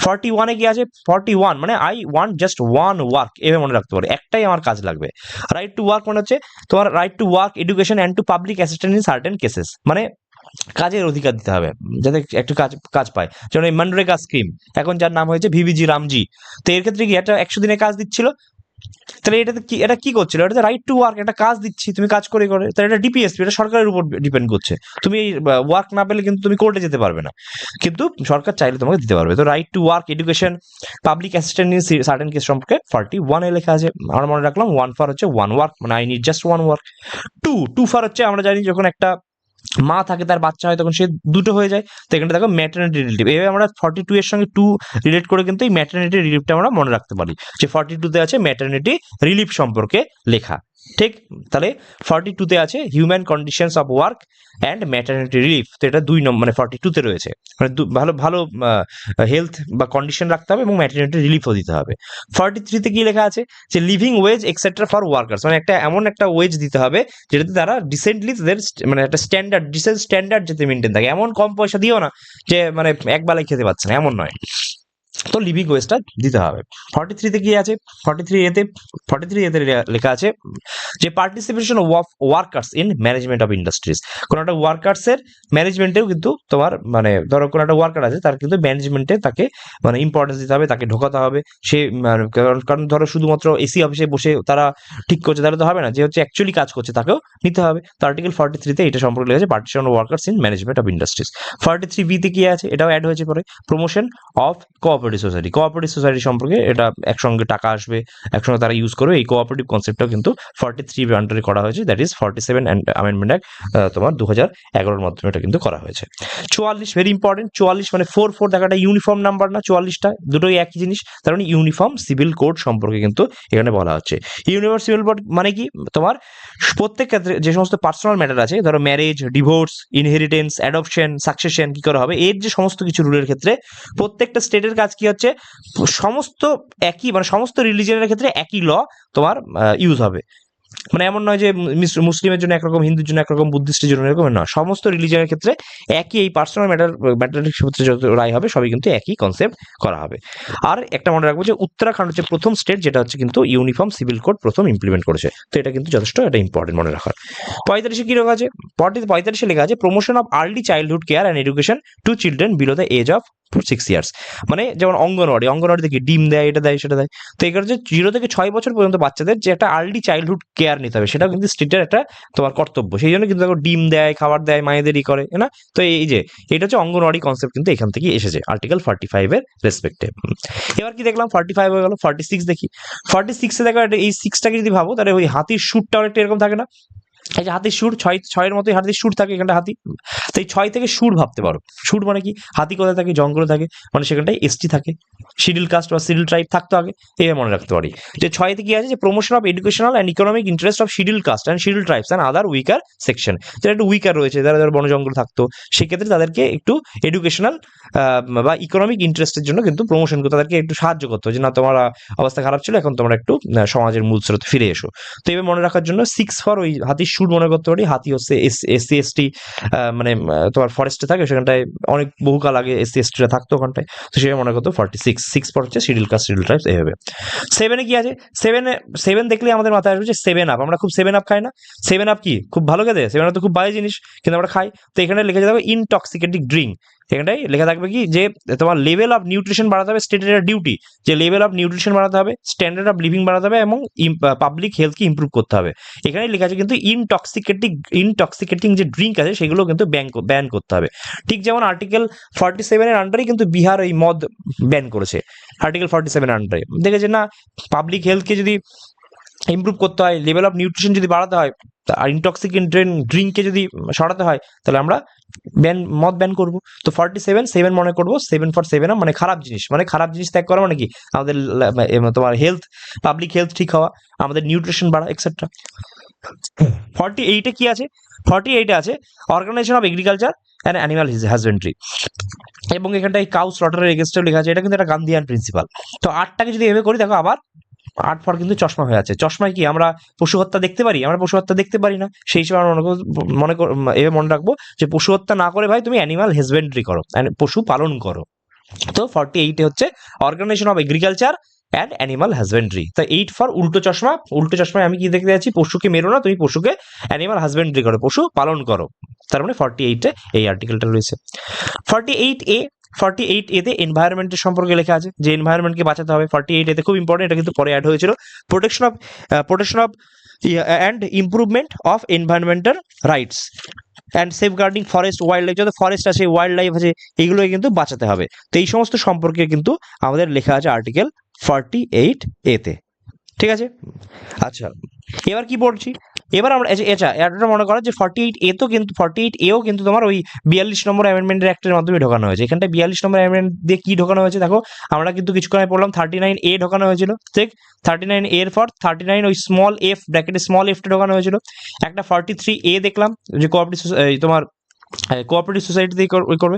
41 এ কি আছে? 41 মানে I want just one work, এভাবে মনে রাখতে পারো, একটাই আমার কাজ লাগবে। রাইট টু ওয়ার্ক মানে হচ্ছে তোমার right to work, education and to public assistance in certain cases, মানে কাজের অধিকার দিতে হবে, যাতে একটু কাজ পায়, যেমন এই মনরেগা স্কিম, এখন যার নাম হয়েছে ভিভিজি রামজি, তো এর ক্ষেত্রে কি একটা 100 দিনের কাজ দিচ্ছিল, তাহলে এটা কি করছিল? এটা রাইট টু ওয়ার্ক, একটা কাজ দিচ্ছি, তুমি কাজ করে তাহলে এটা ডিপিএসপি, এটা সরকারের উপর ডিপেন্ড করছে, তুমি এই ওয়ার্ক না পেলে কিন্তু তুমি কোর্টে যেতে পারবে না, কিন্তু সরকার চাইলে তোমাকে দিতে পারবে। তো right to work, education, public assistance in certain case সম্পর্কে 41 এ লেখা আছে, আমরা মনে রাখলাম। 1 ফর হচ্ছে ওয়ান ওয়ার্ক, মানে I need just one work. Two for হচ্ছে আমরা জানি যখন একটা মা থাকে তার বাচ্চা হয় তখন সে দুটো হয়ে যায়, তো এখানে দেখো ম্যাটারনিটি রিলিফ, এভাবে আমরা 42 এর সঙ্গে 2 রিলেট করে কিন্তু এই ম্যাটারনিটি রিলিফটা আমরা মনে রাখতে পারি, যে 42-তে আছে ম্যাটারনিটি রিলিফ সম্পর্কে লেখা, ঠিক? তাহলে 42-তে আছে human conditions of work and maternity relief, তো এটা 2 নম্বর মানে 42-তে রয়েছে, মানে ভালো ভালো হেলথ বা কন্ডিশন রাখতে হবে এবং ম্যাটারনিটি রিলিফও দিতে হবে। 43-তে কি লেখা আছে? যে living wedge etcetera for workers, মানে এমন একটা ওয়েজ দিতে হবে যেটাতে তারা ডিসেন্টলি তাদের মানে একটা ডিসেন্ট স্ট্যান্ডার্ড যাতে মেনটেন থাকে, এমন কম পয়সা দিও না যে মানে একবেলায় খেতে পাচ্ছে না, এমন নয়, তো লিভিং ওয়েজটা দিতে হবে। 43-তে কি আছে? 43 এতে লেখা আছে যে participation of workers in management of industries, কোনো একটা ওয়ার্কার্সের ম্যানেজমেন্টেও কিন্তু তোমার মানে ধরো কোনো একটা ওয়ার্কার আছে তার কিন্তু ম্যানেজমেন্টে তাকে মানে ইম্পর্টেন্স দিতে হবে, তাকে ঢোকাতে হবে, সে কারণ ধরো শুধুমাত্র এসি অফিসে বসে তারা ঠিক করছে তাহলে তো হবে না, যে হচ্ছে অ্যাকচুয়ালি কাজ করছে তাকেও নিতে হবে। তো আর্টিকেল 43-তে এটা সম্পর্কে লেখা আছে participation of workers in management of industries. 43B-তে কি আছে? এটাও অ্যাড হয়েছে পরে, promotion of cooperative cooperative society সম্পর্কে এটা একসঙ্গে টাকা আসবে, একসঙ্গে তারা ইউজ করবে, এই কোঅপারেটিভ কনসেপ্টটাও কিন্তু 43 আন্ডারে করা হয়েছে, দ্যাট ইজ 47 অ্যামেন্ডমেন্ট অ্যাক্ট তোমার 2011 মাধ্যমে এটা কিন্তু করা হয়েছে। 44 ভেরি ইম্পর্টেন্ট, 44 মানে 4 দেখাটা ইউনিফর্ম নাম্বার না, 44টা দুটোই একই জিনিস, তার মানে ইউনিফর্ম সিভিল কোড সম্পর্কে কিন্তু এখানে বলা হচ্ছে। ইউনিফর্ম সিভিল কোড মানে কি, তোমার প্রত্যেক ক্ষেত্রে যে সমস্ত পার্সোনাল ম্যাটার আছে, ধরো marriage, divorce, inheritance, adoption, succession কি করে হবে, এর যে সমস্ত কিছু রুলের ক্ষেত্রে প্রত্যেকটা স্টেটের কাজ কি হচ্ছে, সমস্ত একই মানে সমস্ত রিলিজনের ক্ষেত্রে একই ল তোমার ইউজ হবে। মানে এমন নয় যে মুসলিমের জন্য একরকম, হিন্দুর জন্য একরকম, বুদ্ধিস্টের জন্য এরকম না, সমস্ত রিলিজনের ক্ষেত্রে একই এই পার্সোনাল ম্যাটারের ক্ষেত্রে যত রায় হবে সবই কিন্তু একই কনসেপ্ট করা হবে। আর একটা মনে রাখবো যে উত্তরাখণ্ড হচ্ছে প্রথম স্টেট যেটা হচ্ছে কিন্তু ইউনিফর্ম সিভিল কোড প্রথম ইমপ্লিমেন্ট করেছে, তো এটা কিন্তু যথেষ্ট এটা ইম্পর্টেন্ট মনে রাখার। 45 কি লেখা আছে, 45 লেখা আছে promotion of early childhood care and education to children below the age of 6 years. মানে যেমন অঙ্গনওয়াড়ি থেকে ডিম দেয়, এটা দেয়, সেটা দেয়, তো এখানে যে 0 থেকে 6 বছর পর্যন্ত বাচ্চাদের যে একটা আর্লি চাইল্ডহুড কেয়ার নিতে হবে, সেটাও কিন্তু স্টেটের একটা তোমার কর্তব্য, সেই জন্য কিন্তু ডিম দেয়, খাবার দেয়, মায়েদেরই করে না। তো এই যে এটা হচ্ছে অঙ্গনওয়াড়ি কনসেপ্ট কিন্তু এখান থেকে এসেছে আর্টিকেল 45 এর রেসপেক্টে। এবার কি দেখলাম 45 হয়ে গেল, 46 দেখি। 46 দেখো এই 6টাকে যদি ভাবো তাহলে ওই হাতির সুরটা অনেকটা এরকম থাকে না, এই যে হাতির সুর, ছয়ের মতোই হাতির সুর থাকে, এখানটা হাতি, তো এই 6 থেকে সুর ভাবতে পারো। সুর মানে কি, হাতি কোথায় থাকে, জঙ্গলে থাকে, মানে সেখানটায় এসটি থাকে, শিডিউল কাস্ট বা শিডিউল ট্রাইব থাকতো আগে, এইভাবে মনে রাখতে পারি। যে 6তে কি আছে, যে promotion of educational and economic interest of schedule caste and schedule tribes and other weaker section, যারা একটু উইকার রয়েছে, যারা বন জঙ্গল থাকতো, সেক্ষেত্রে তাদেরকে একটু এডুকেশনাল বা ইকোনমিক ইন্টারেস্টের জন্য কিন্তু প্রমোশন করতে, তাদেরকে একটু সাহায্য করতো, যে না তোমার অবস্থা খারাপ ছিল, এখন তোমরা একটু সমাজের মূল স্রোতে ফিরে এসো। তো এবার মনে রাখার জন্য 6 ফর ওই হাতির সুর মনে করতে পারি। হাতি হচ্ছে এসসি এসটি, মানে তোমার ফরেস্টে থাকে, সেখানটায় অনেক বহুকাল আগে এসসি এসটিরা থাকতো ওখানটায়, তো সেটা মনে করতো 46। 6 পর হচ্ছে শিডিউল কাস্ট, শিডিউল ট্রাইবস, এইভাবে। 7 কি আছে, 7 দেখলে আমাদের মাথায় আসবে যে 7 আপ, আমরা খুব 7 আপ খাই না, 7 আপ কি খুব ভালো খেতে, 7 আপ তো খুব বাজে জিনিস কিন্তু আমরা খাই। তো এখানে লিখে যাবে ইনটক্সিকেটিং ড্রিঙ্ক, এখানটাই লেখা থাকবে কি যে তোমার লেভেল অফ নিউট্রিশন বাড়াতে হবে, স্টেটের ডিউটি যে লেভেল অফ নিউট্রিশন বাড়াতে হবে, স্ট্যান্ডার্ড অফ লিভিং বাড়াতে হবে এবং পাবলিক হেলথকে ইমপ্রুভ করতে হবে। এখানে লেখা আছে কিন্তু ইনটক্সিকেটিং যে ড্রিঙ্ক আছে সেগুলো কিন্তু ব্যান করতে হবে। ঠিক যেমন আর্টিকেল 47 এর আন্ডারে কিন্তু বিহার এই মদ ব্যান করেছে, আর্টিকেল 47 এর আন্ডারে দেখেছে না, পাবলিক হেলথকে যদি ইমপ্রুভ করতে হয়, লেভেল অফ নিউট্রিশন যদি বাড়াতে হয়, আর ইনটক্সিকেন্ট ড্রিঙ্ককে যদি সরাতে হয়, তাহলে আমরা মদ ব্যান করবো। তো 47 মনে করবো, 7 ফর 7 মানে খারাপ জিনিস, মানে খারাপ জিনিস ত্যাগ করা মানে কি, আমাদের তোমার হেলথ, পাবলিক হেলথ ঠিক হওয়া, আমাদের নিউট্রিশন বাড়া, এক্সেট্রা। 48 কি আছে, 48 আছে organisation of agriculture and animal husbandry, এবং এখানটায় কাউ স্লটারের এগেনস্টেও লেখা আছে, এটা কিন্তু একটা গান্ধিয়ান প্রিন্সিপাল। তো 8টাকে যদি এভাবে করি, দেখো আবার 8 ফর কিন্তু চশমা হয়ে আছে। চশমায় কি আমরা পশু হত্যা দেখতে পারি, আমরা পশু হত্যা দেখতে পারি না, সেই হিসেবে আমরা এভাবে মনে রাখবো যে পশু হত্যা না করে ভাই তুমি অ্যানিমাল হাজবেন্ড্রি করো, পশু পালন করো। তো 48 হচ্ছে organisation of agriculture and animal husbandry. তো 8 ফর উল্টো চশমা, উল্টো চশমায় আমি কি দেখতে যাচ্ছি, পশুকে মেরো না, তুমি পশুকে অ্যানিমাল হাজবেন্ড্রি করো, পশু পালন করো, তার মানে 48-এ এই আর্টিকেলটা রয়েছে। 48 এতে এনভায়রনমেন্টের সম্পর্কে লেখা আছে, যে এনভায়রনমেন্টকে বাঁচাতে হবে। 48 এতে খুব ইম্পর্টেন্ট, এটা কিন্তু পরে অ্যাড হয়েছিল, protection of and improvement of environmental rights and safeguarding forest wild life, যত ফরেস্ট আছে, ওয়াইল্ড লাইফ আছে, এইগুলোকে কিন্তু বাঁচাতে হবে। তো এই সমস্ত সম্পর্কে কিন্তু আমাদের লেখা আছে আর্টিকেল 48A-তে, ঠিক আছে। আচ্ছা, এবার কি পড়ছি, এবার আমরা এটা মনে করো যে 48A তো কিন্তু 48Aও কিন্তু তোমার ওই 42 নম্বর অ্যামেন্ডমেন্টের অ্যাক্টের মাধ্যমে ঢোকানো হয়েছে। এখানটা 42 নম্বর অ্যামেন্ডমেন্ট দিয়ে কি ঢোকানো হয়েছে দেখো, আমরা কিন্তু কিছুক্ষণ আগে পড়লাম 39A ঢোকানো হয়েছিল, ঠিক, 39A এর পর 39 ওই স্মল এফ ব্র্যাকেটে স্মল এফটা ঢোকানো হয়েছিল। একটা 43A দেখলাম যে তোমার কোঅপারেটিভ সোসাইটি দিয়ে করবে,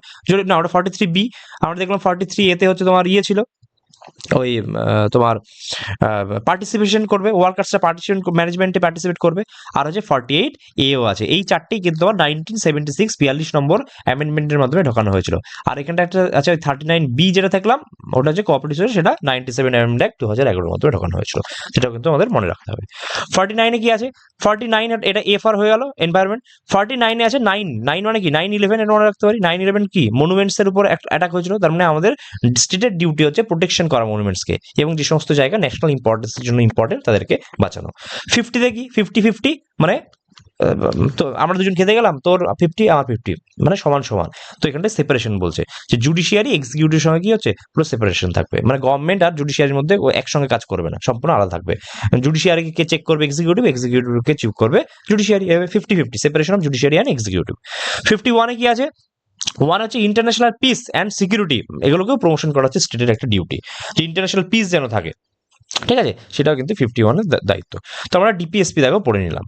না ওটা 43B, আমরা দেখলাম 43A-তে হচ্ছে তোমার ইয়ে ছিল, ওই তোমার পার্টিসিপেশন করবে, ওয়ার্কার্সরা ম্যানেজমেন্টে পার্টিসিপেট করবে। আর হচ্ছে 48A-ও আছে, এই চারটেই কিন্তু তোমার 1976 42 নম্বর অ্যামেন্ডমেন্টের মাধ্যমে ঢোকানো হয়েছিল। আর এখানটা একটা আছে 39B যেটা থাকলাম, ওটা হচ্ছে কোঅপারেটিভ, সেটা 97 অ্যামেন্ডমেন্ট অ্যাক্ট 2011 এর মাধ্যমে ঢোকানো হয়েছিল, সেটাও কিন্তু আমাদের মনে রাখতে হবে। 49-এ কি আছে, 49 এটা এফআর হয়ে গেল এনভায়রনমেন্ট। 49-এ আছে 9 মানে কি, 9/11 এটা মনে রাখতে পারি। 9/11 কি, মনুমেন্টস এর উপর অ্যাটাক হয়েছিল, তার মানে আমাদের স্টেটের ডিউটি হচ্ছে প্রোটেকশন করা মনুমেন্টসকে, এবং যে সমস্ত জায়গা ন্যাশনাল ইম্পর্টেন্সের জন্য ইম্পর্টেন্ট তাদেরকে বাঁচানো। 50-তে কি, 50 মানে তো আমরা দুজন খেতে গেলাম, তোর 50 আমার 50, মানে সমান সমান। তো এখানটায় সেপারেশন বলছে যে জুডিশিয়ারি এক্সিকিউটিভের সঙ্গে কি হচ্ছে, পুরো সেপারেশন থাকবে, মানে গভর্নমেন্ট আর জুডিশিয়ারির মধ্যে ও একসঙ্গে কাজ করবে না, সম্পূর্ণ আলাদা থাকবে। জুডিশিয়ারিকে কে চেক করবে, এক্সিকিউটিভ, এক্সিকিউটিভকে চেক করবে judiciary, 50-50 separation of judiciary and executive. 51-এ কি আছে, ওয়ান হচ্ছে ইন্টারন্যাশনাল পিস অ্যান্ড সিকিউরিটি, এগুলোকেও প্রমোশন করা হচ্ছে স্টেটের একটা ডিউটি, যে ইন্টারন্যাশনাল পিস যেন থাকে, ঠিক আছে, সেটাও কিন্তু 51-এর দায়িত্ব। তো আমরা ডিপিএসপি দেখো পড়ে নিলাম।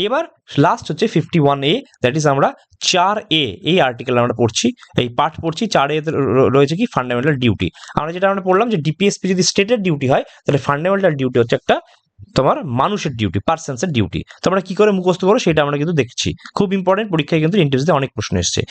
এবার লাস্ট হচ্ছে 51A, দ্যাট ইজ আমরা 4A এই আর্টিকেল আমরা পড়ছি, এই পার্ট পড়ছি। 4A রয়েছে কি, ফান্ডামেন্টাল ডিউটি। আমরা যেটা আমরা পড়লাম যে ডিপিএসপি যদি স্টেটের ডিউটি হয়, তাহলে ফান্ডামেন্টাল ডিউটি হচ্ছে একটা তোমার মানুষের ডিউটি, পার্সনসের ডিউটি। তোমরা কি করে মুখস্থ করো সেটা আমরা কিন্তু দেখছি, খুব ইম্পর্টেন্ট, পরীক্ষায় কিন্তু ইন্টারভিউতে অনেক প্রশ্ন এসেছে।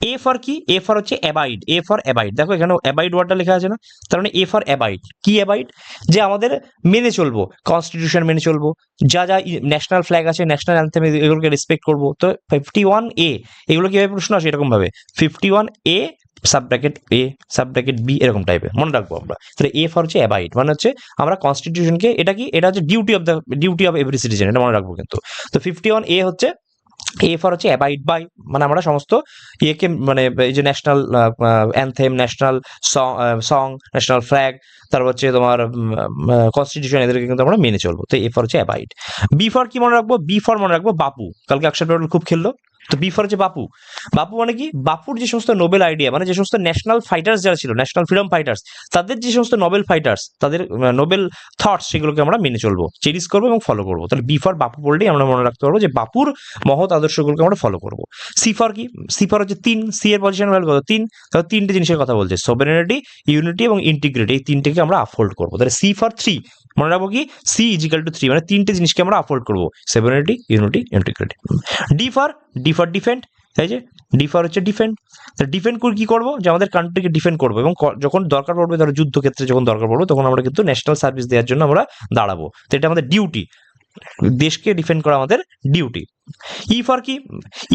এ ফর কি, এ ফর হচ্ছে অ্যাবাইড, এ ফর অ্যাবাইড, দেখো এখানে অ্যাবাইড ওয়ার্ডটা লেখা আছে না, তার মানে এ ফর অ্যাবাইড, কি অ্যাবাইড, যে আমাদের মেনে চলবো, কনস্টিটিউশন মেনে চলবো, যা যা ন্যাশনাল ফ্ল্যাগ আছে, ন্যাশনাল অ্যান্থেম, এগুলোকে রেসপেক্ট করবো। তো 51A এগুলো কিভাবে প্রশ্ন আসে, এরকম ভাবে 51A sub bracket a sub bracket B, এরকম টাইপের মনে রাখবো আমরা। তাহলে এ ফর হচ্ছে অ্যাবাইড, মানে হচ্ছে আমরা কনস্টিটিউশনকে, এটা কি, এটা হচ্ছে ডিউটি অফ এভরি সিটিজেন, এটা মনে রাখবো কিন্তু। তো 51A হচ্ছে, এ ফর হচ্ছে অ্যাবাইড বাই, মানে আমরা সমস্ত ইয়েকে, মানে এই যে national anthem, national song, national flag, তারপর হচ্ছে তোমার কনস্টিটিউশন, এদেরকে কিন্তু আমরা মেনে চলবো। তো এ ফর হচ্ছে অ্যাবাইড। বি ফর কি মনে রাখবো, বি ফর মনে রাখবো বাপু, কালকে অক্ষর পেপার খুব খেললো। তো বি ফর হচ্ছে বাপু। বাপু মানে কি, বাপুর যে সমস্ত নোবেল আইডিয়া, মানে যে সমস্ত ন্যাশনাল ফাইটার্স যারা ছিল, ন্যাশনাল ফ্রিডম ফাইটার্স, তাদের যে সমস্ত নোবেল ফাইটার্স, তাদের নোবেল থটস, সেগুলোকে আমরা মেনে চলবো, চেরিশ করবো এবং ফলো করবো। তাহলে বি ফর বাপু পড়লেই আমরা মনে রাখতে পারবো যে বাপুর মহৎ আদর্শগুলোকে আমরা ফলো করবো। সি ফর কি, সি ফর হচ্ছে 3, সি এর পজিশন ভ্যালু কত, 3, তাহলে 3টে জিনিসের কথা বলছে, সোভেরেনিটি, ইউনিটি এবং ইন্টিগ্রিটি, এই 3টেকে আমরা আপহোল্ড করবো। তাহলে সি ফর 3 মনে রাখবো কি, সি ইজিক্যাল টু 3, মানে 3টে জিনিসকে আমরা আপহোল্ড করবো, sovereignty, unity, integrity. D for defend, তাই যে ডি ফর হচ্ছে ডিফেন্ড। ডিফেন্ড করে কি করবো, যে আমাদের কান্ট্রিকে ডিফেন্ড করবো, এবং যখন দরকার পড়বে, ধরো যুদ্ধক্ষেত্রে যখন দরকার পড়বে, তখন আমরা কিন্তু ন্যাশনাল সার্ভিস দেওয়ার জন্য আমরা দাঁড়াবো। তো এটা আমাদের ডিউটি, দেশকে ডিফেন্ড করা আমাদের ডিউটি। ই ফর কি,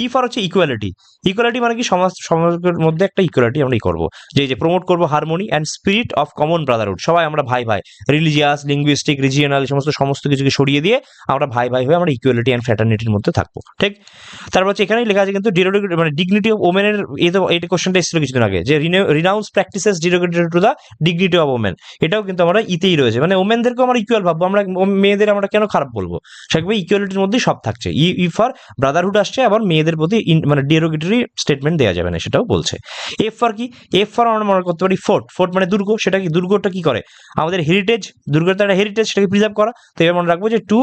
ই ফর হচ্ছে ইকুয়ালিটি। ইকুয়ালিটি মানে কি, সমাজের মধ্যে একটা ইকুয়ালিটি আমরা করবো, যে প্রমোট করবো harmony and spirit of common Brotherhood, সবাই আমরা ভাই ভাই, রিলিজিয়াস, লিঙ্গুইস্টিক, রিজিয়নাল, সমস্ত কিছুকে সরিয়ে দিয়ে আমরা ভাই ভাই হয়ে আমরা ইকুয়ালিটি অ্যান্ড ফ্র্যাটার্নিটির মধ্যে থাকবো, ঠিক। তারপর হচ্ছে এখানেই লেখা আছে কিন্তু মানে ডিগনিটি অফ ওমেনের, এই কোশ্চেনটা এসেছিল কিছুদিন আগে, যে renounce practices derogatory to the dignity of women, এটাও কিন্তু আমরা ইতেই রয়েছে, মানে ওমেনদেরকেও আমরা ইকুয়াল ভাববো, আমরা মেয়েদের আমরা কেন খারাপ বলবো, সেভাবে ইকুয়ালিটির মধ্যেই সব থাকছে। ই ফর ব্রাদারহুড আসছে, আবার মেয়েদের প্রতি মানে ডিরোগেটরি স্টেটমেন্ট দেওয়া যাবে না, সেটাও বলছে। এফ ফর কি, এফ ফর আমরা মনে করতে পারি ফোর্ট, ফোর্ট মানে দুর্গ, সেটা কি, দুর্গটা কি করে, আমাদের হেরিটেজ, দুর্গের একটা হেরিটেজ, সেটাকে প্রিজার্ভ করা। তো এবার মনে রাখবো যে to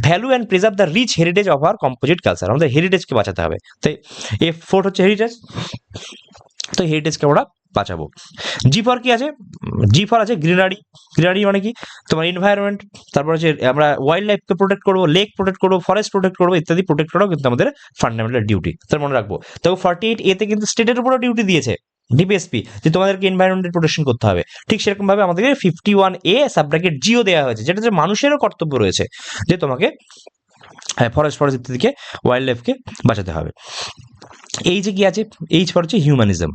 value and preserve the rich heritage of our composite culture, আমাদের হেরিটেজকে বাঁচাতে হবে। তো এফ ফোর্ট হচ্ছে হেরিটেজ, তো হেরিটেজকে আমরা বাঁচাবো। জি ফর কি আছে, জি ফর আছে গ্রিনারি। গ্রিনারি মানে কি, তোমার এনভায়রনমেন্ট, তারপর হচ্ছে আমরা ওয়াইল্ড লাইফকে প্রোটেক্ট করবো, লেক প্রোটেক্ট করবো, ফরেস্ট প্রোটেক্ট করবো, ইত্যাদি প্রোটেক্ট করাও কিন্তু আমাদের ফান্ডামেন্টাল ডিউটি, তার মনে রাখবো। তবে 48A তে কিন্তু স্টেটের উপরও ডিউটি দিয়েছে ডিপিএসপি, যে তোমাদেরকে এনভায়রনমেন্টের প্রোটেকশন করতে হবে। ঠিক সেরকম ভাবে আমাদেরকে 51A সাব ব্র্যাকেট জিও দেওয়া হয়েছে, যেটা যে মানুষেরও কর্তব্য রয়েছে, যে তোমাকে ফরেস্ট ইত্যাদিকে, ওয়াইল্ড লাইফকে বাঁচাতে হবে। এই যে কি আছে, এইচ ফর হচ্ছে হিউম্যানিজম।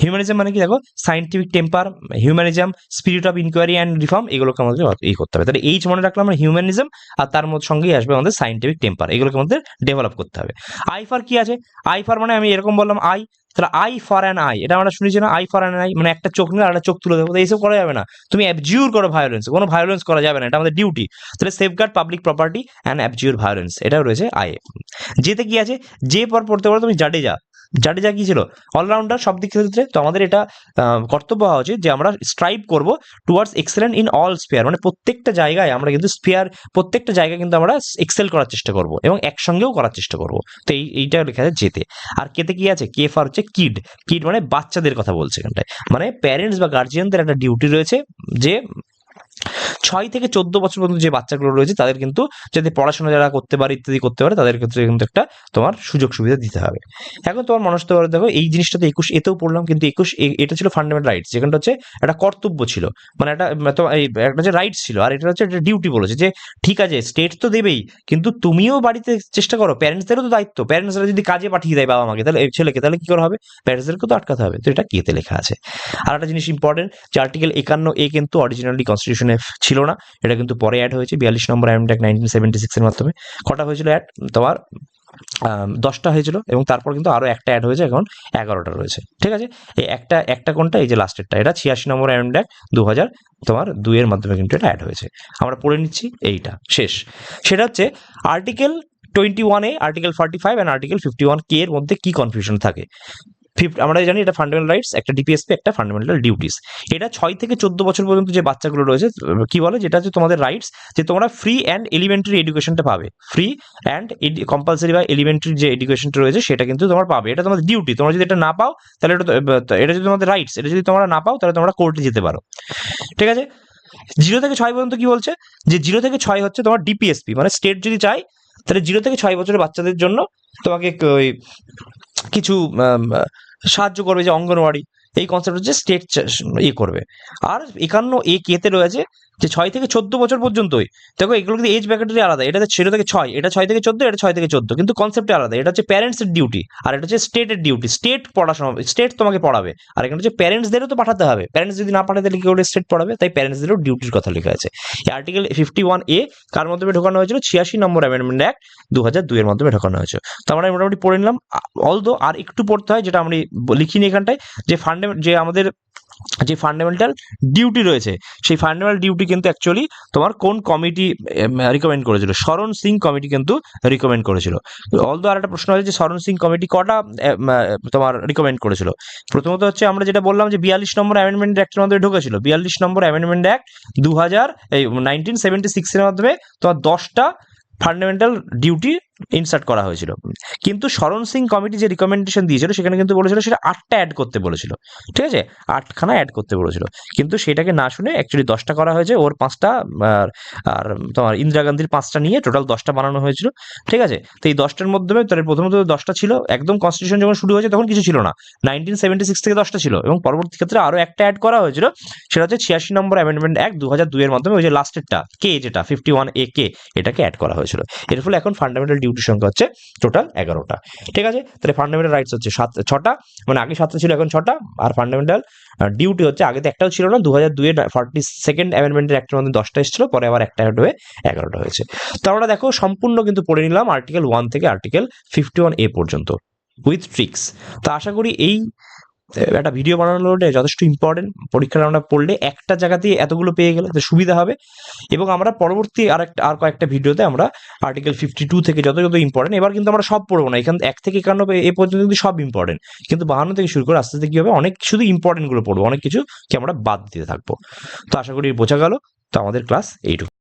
হিউম্যানিজম মানে কি, দেখো scientific temper, humanism, spirit of inquiry and reform, এগুলোকে আমাদের এই করতে হবে। তাহলে এইচ মনে রাখলাম আমরা হিউম্যানিজম, আর তার মধ্যে সঙ্গেই আসবে আমাদের সাইন্টিফিক টেম্পার, এগুলোকে আমাদের ডেভেলপ করতে হবে। আই ফর কি আছে, আই ফর মানে আমি এরকম বললাম আই, তাহলে আই ফর অ্যান আই, এটা আমরা শুনেছি না, আই ফর অ্যান আই, মানে একটা চোখ নিয়ে আর একটা চোখ তুলে দেবো, এইসব করা যাবে না, তুমি অ্যাবজিউর করো ভায়োলেন্স, কোনো ভায়োলেন্স করা যাবে না, এটা আমাদের ডিউটি। তাহলে safeguard public property and abjure violence, এটাও রয়েছে আই। যেতে কি আছে, যে পর পড়তে পারো তুমি জাডেজা। জাডেজা কি ছিল, অলরাউন্ডার সব দিক ক্ষেত্রে। তো আমাদের এটা কর্তব্য হওয়া উচিত যে আমরা স্ট্রাইভ করব towards excellent in all spare, মানে প্রত্যেকটা জায়গায় আমরা কিন্তু প্রত্যেকটা জায়গায় কিন্তু আমরা এক্সেল করার চেষ্টা করব এবং একসঙ্গেও করার চেষ্টা করব। তো এইটা লেখা আছে যেতে। আর কেতে কি আছে, কে ফর হচ্ছে কিড। কিড মানে বাচ্চাদের কথা বলছে এখানটায়, মানে প্যারেন্টস বা গার্জিয়ানদের একটা ডিউটি রয়েছে, যে 6 থেকে 14 বছর পর্যন্ত যে বাচ্চাগুলো রয়েছে তাদের কিন্তু যাতে পড়াশোনা যারা করতে পারে, ইত্যাদি করতে পারে, তাদের ক্ষেত্রে কিন্তু একটা তোমার সুযোগ সুবিধা দিতে হবে। এখন তোমার মনে হতে পারে, দেখো এই জিনিসটা তো 21 এতেও পড়লাম, কিন্তু 21 এটা ছিল ফান্ডামেন্টাল রাইটস, যেখানটা হচ্ছে একটা কর্তব্য ছিল, মানে একটা যে রাইটস ছিল, আর এটা হচ্ছে একটা ডিউটি বলেছে, যে ঠিক আছে স্টেট তো দেবেই, কিন্তু তুমিও বাড়িতে চেষ্টা করো, প্যারেন্টসদেরও তো দায়িত্ব, প্যারেন্টসরা যদি কাজে পাঠিয়ে দেয় বাবা মাকে, তাহলে ছেলেকে, তাহলে কি করা হবে, প্যারেন্টসদেরকে তো আটকাতে হবে। তো এটা কেতে লেখা আছে। আর একটা জিনিস ইম্পর্টেন্ট, যে আর্টিকেল 51A কিন্তু অরিজিনালি কনস্টিটিউশনে ছিল না, এটা কিন্তু পরে অ্যাড হয়েছে 42 নম্বর অ্যামেন্ডমেন্ট 1976 এর মাধ্যমে। কটা হয়েছিল অ্যাড, তোমার 10টা হয়েছিল এবং তারপর কিন্তু আরও একটা অ্যাড হয়েছে, এখন 11টা রয়েছে। ঠিক আছে, এই একটা কোনটা, এই যে লাস্টেরটা, এটা 86 নম্বর অ্যামেন্ডমেন্ট অ্যাক্ট 2002 এর মাধ্যমে কিন্তু এটা অ্যাড হয়েছে। আমরা পড়ে নিচ্ছি, এইটা শেষ। সেটা হচ্ছে article 21A, article 45 and article 51K এর মধ্যে কি কনফিউশন থাকে। আমরা জানি এটা ফান্ডামেন্টাল রাইটস, একটা ডিপিএসপি, একটা ফান্ডামেন্টাল ডিউটিস। এটা 6 থেকে 14 বছর পর্যন্ত যে বাচ্চাগুলো রয়েছে কি বলে, যেটা হচ্ছে তোমাদের রাইটস, যে তোমরা ফ্রি অ্যান্ড এলিমেন্টারি এডুকেশনটা পাবে। ফ্রি অ্যান্ড কম্পালসারি বা এলিমেন্টারি যে এডুকেশনটা রয়েছে সেটা কিন্তু তোমরা পাবে, এটা তোমাদের ডিউটি। তোমরা যদি এটা না পাও তাহলে এটা যদি তোমাদের রাইটস, এটা যদি তোমরা না পাও তাহলে তোমরা কোর্টে যেতে পারো। ঠিক আছে, 0 থেকে 6 পর্যন্ত কি বলছে, যে 0 থেকে 6 হচ্ছে তোমার ডিপিএসপি, মানে স্টেট যদি চাই তাহলে 0 থেকে 6 বছরের বাচ্চাদের জন্য তোমাকে কিছু সাহায্য করবে, যে অঙ্গনওয়াড়ি, এই কনসেপ্ট হচ্ছে স্টেট করবে। আর 51A রয়েছে যে 6 থেকে 14 বছর পর্যন্তই। দেখো এগুলো কিন্তু এজ ব্র্যাকেটেরই আলাদা, এটা 0 থেকে 6, এটা 6 থেকে 14, এটা 6 থেকে 14, কিন্তু কনসেপ্টে আলাদা। এটা হচ্ছে প্যারেন্টসের ডিউটি আর এটা হচ্ছে স্টেটের ডিউটি। স্টেট পড়াশোনা, স্টেট তোমাকে পড়াবে, আর এখানে হচ্ছে প্যারেন্টসদেরও তো পাঠাতে হবে। প্যারেন্টস যদি না পাঠাতে তাহলে কি করে স্টেট পড়াবে, তাই প্যারেন্টসদেরও ডিউটির কথা লেখা আছে। এই আর্টিকেল 51A কার মাধ্যমে ঢোকানো হয়েছিল, 86 নম্বর অ্যামেন্ডমেন্ট অ্যাক্ট 2002 এর মাধ্যমে ঢোকানো হয়েছে। তো আমরা মোটামুটি পড়ে নিলাম। অলদো আর একটু পড়তে হয়, যেটা আমরা লিখিনি এখানটায়, যে আমাদের যে ফান্ডামেন্টাল ডিউটি রয়েছে, সেই ফান্ডামেন্টাল ডিউটি কিন্তু অ্যাকচুয়ালি তোমার কোন কমিটি রিকমেন্ড করেছিল, শরণ সিং কমিটি কিন্তু রিকমেন্ড করেছিল। অলদো আর একটা প্রশ্ন আছে যে শরণ সিং কমিটি কটা তোমার রিকমেন্ড করেছিল। প্রথমত হচ্ছে আমরা যেটা বললাম যে 42 নম্বর অ্যামেন্ডমেন্ট অ্যাক্টের মাধ্যমে ঢুকেছিল। 42 নম্বর অ্যামেন্ডমেন্ট অ্যাক্ট 1976 এর মাধ্যমে তোমার 10টা ফান্ডামেন্টাল ডিউটি ইনসার্ট করা হয়েছিল। কিন্তু শরণ সিং কমিটি যে রিকমেন্ডেশন দিয়েছিল সেখানে কিন্তু বলেছিল সেটা 8টা অ্যাড করতে বলেছিল। ঠিক আছে, 8খানা অ্যাড করতে বলেছিল, কিন্তু সেটাকে না শুনে অ্যাকচুয়ালি 10টা করা হয়েছে, ওর 5টা আর তোমার ইন্দিরা গান্ধীর 5টা নিয়ে টোটাল 10টা বানানো হয়েছিল। ঠিক আছে, তো এই 10টার মধ্যে তার প্রথমত 10টা ছিল, একদম কনস্টিটিউশন যখন শুরু হয়েছে তখন কিছু ছিল না, 1976 থেকে 10টা ছিল, এবং পরবর্তী ক্ষেত্রে আরও একটা অ্যাড করা হয়েছিল, সেটা হচ্ছে 86 নম্বর অ্যামেন্ডমেন্ট অ্যাক্ট 2002 এর মাধ্যমে ওই যে লাস্টেরটা কে, যেটা 51A এটাকে অ্যাড করা হয়েছিল। এর ফলে এখন ফান্ডামেন্টাল ডিউটির সংখ্যা হচ্ছে টোটাল 11টা। ঠিক আছে, তাহলে ফান্ডামেন্টাল রাইটস হচ্ছে 6টা, মানে আগে 7টা ছিল এখন 6টা, আর ফান্ডামেন্টাল ডিউটি হচ্ছে আগে তো একটাও ছিল না, 2002 এর 42nd অ্যামেন্ডমেন্টের অ্যাক্টের মধ্যে 10টা এসেছিল, পরে আবার একটা অ্যাড হয়ে 11টা হয়েছে। তো আমরা দেখো সম্পূর্ণ কিন্তু পড়ে নিলাম আর্টিকেল 1 থেকে আর্টিকেল 51A পর্যন্ত উইথ ট্রিক্স। তো আশা করি এই একটা ভিডিও বানানোটা যথেষ্ট ইম্পর্টেন্ট। পরীক্ষাটা আমরা পড়লে একটা জায়গাতেই এতগুলো পেয়ে গেলে সুবিধা হবে। এবং আমরা পরবর্তী আর কয়েকটা ভিডিওতে আমরা আর্টিকেল 52 থেকে যত ইম্পর্টেন্ট, এবার কিন্তু আমরা সব পড়বো না, এখান 1 থেকে 91 এ পর্যন্ত কিন্তু সব ইম্পর্টেন্ট, কিন্তু 52 থেকে শুরু করে আস্তে আস্তে কি হবে, অনেক শুধু ইম্পর্টেন্ট গুলো পড়বো, অনেক কিছু কি আমরা বাদ দিতে থাকবো। তো আশা করি বোঝা গেল। তো আমাদের ক্লাস এইটুকু।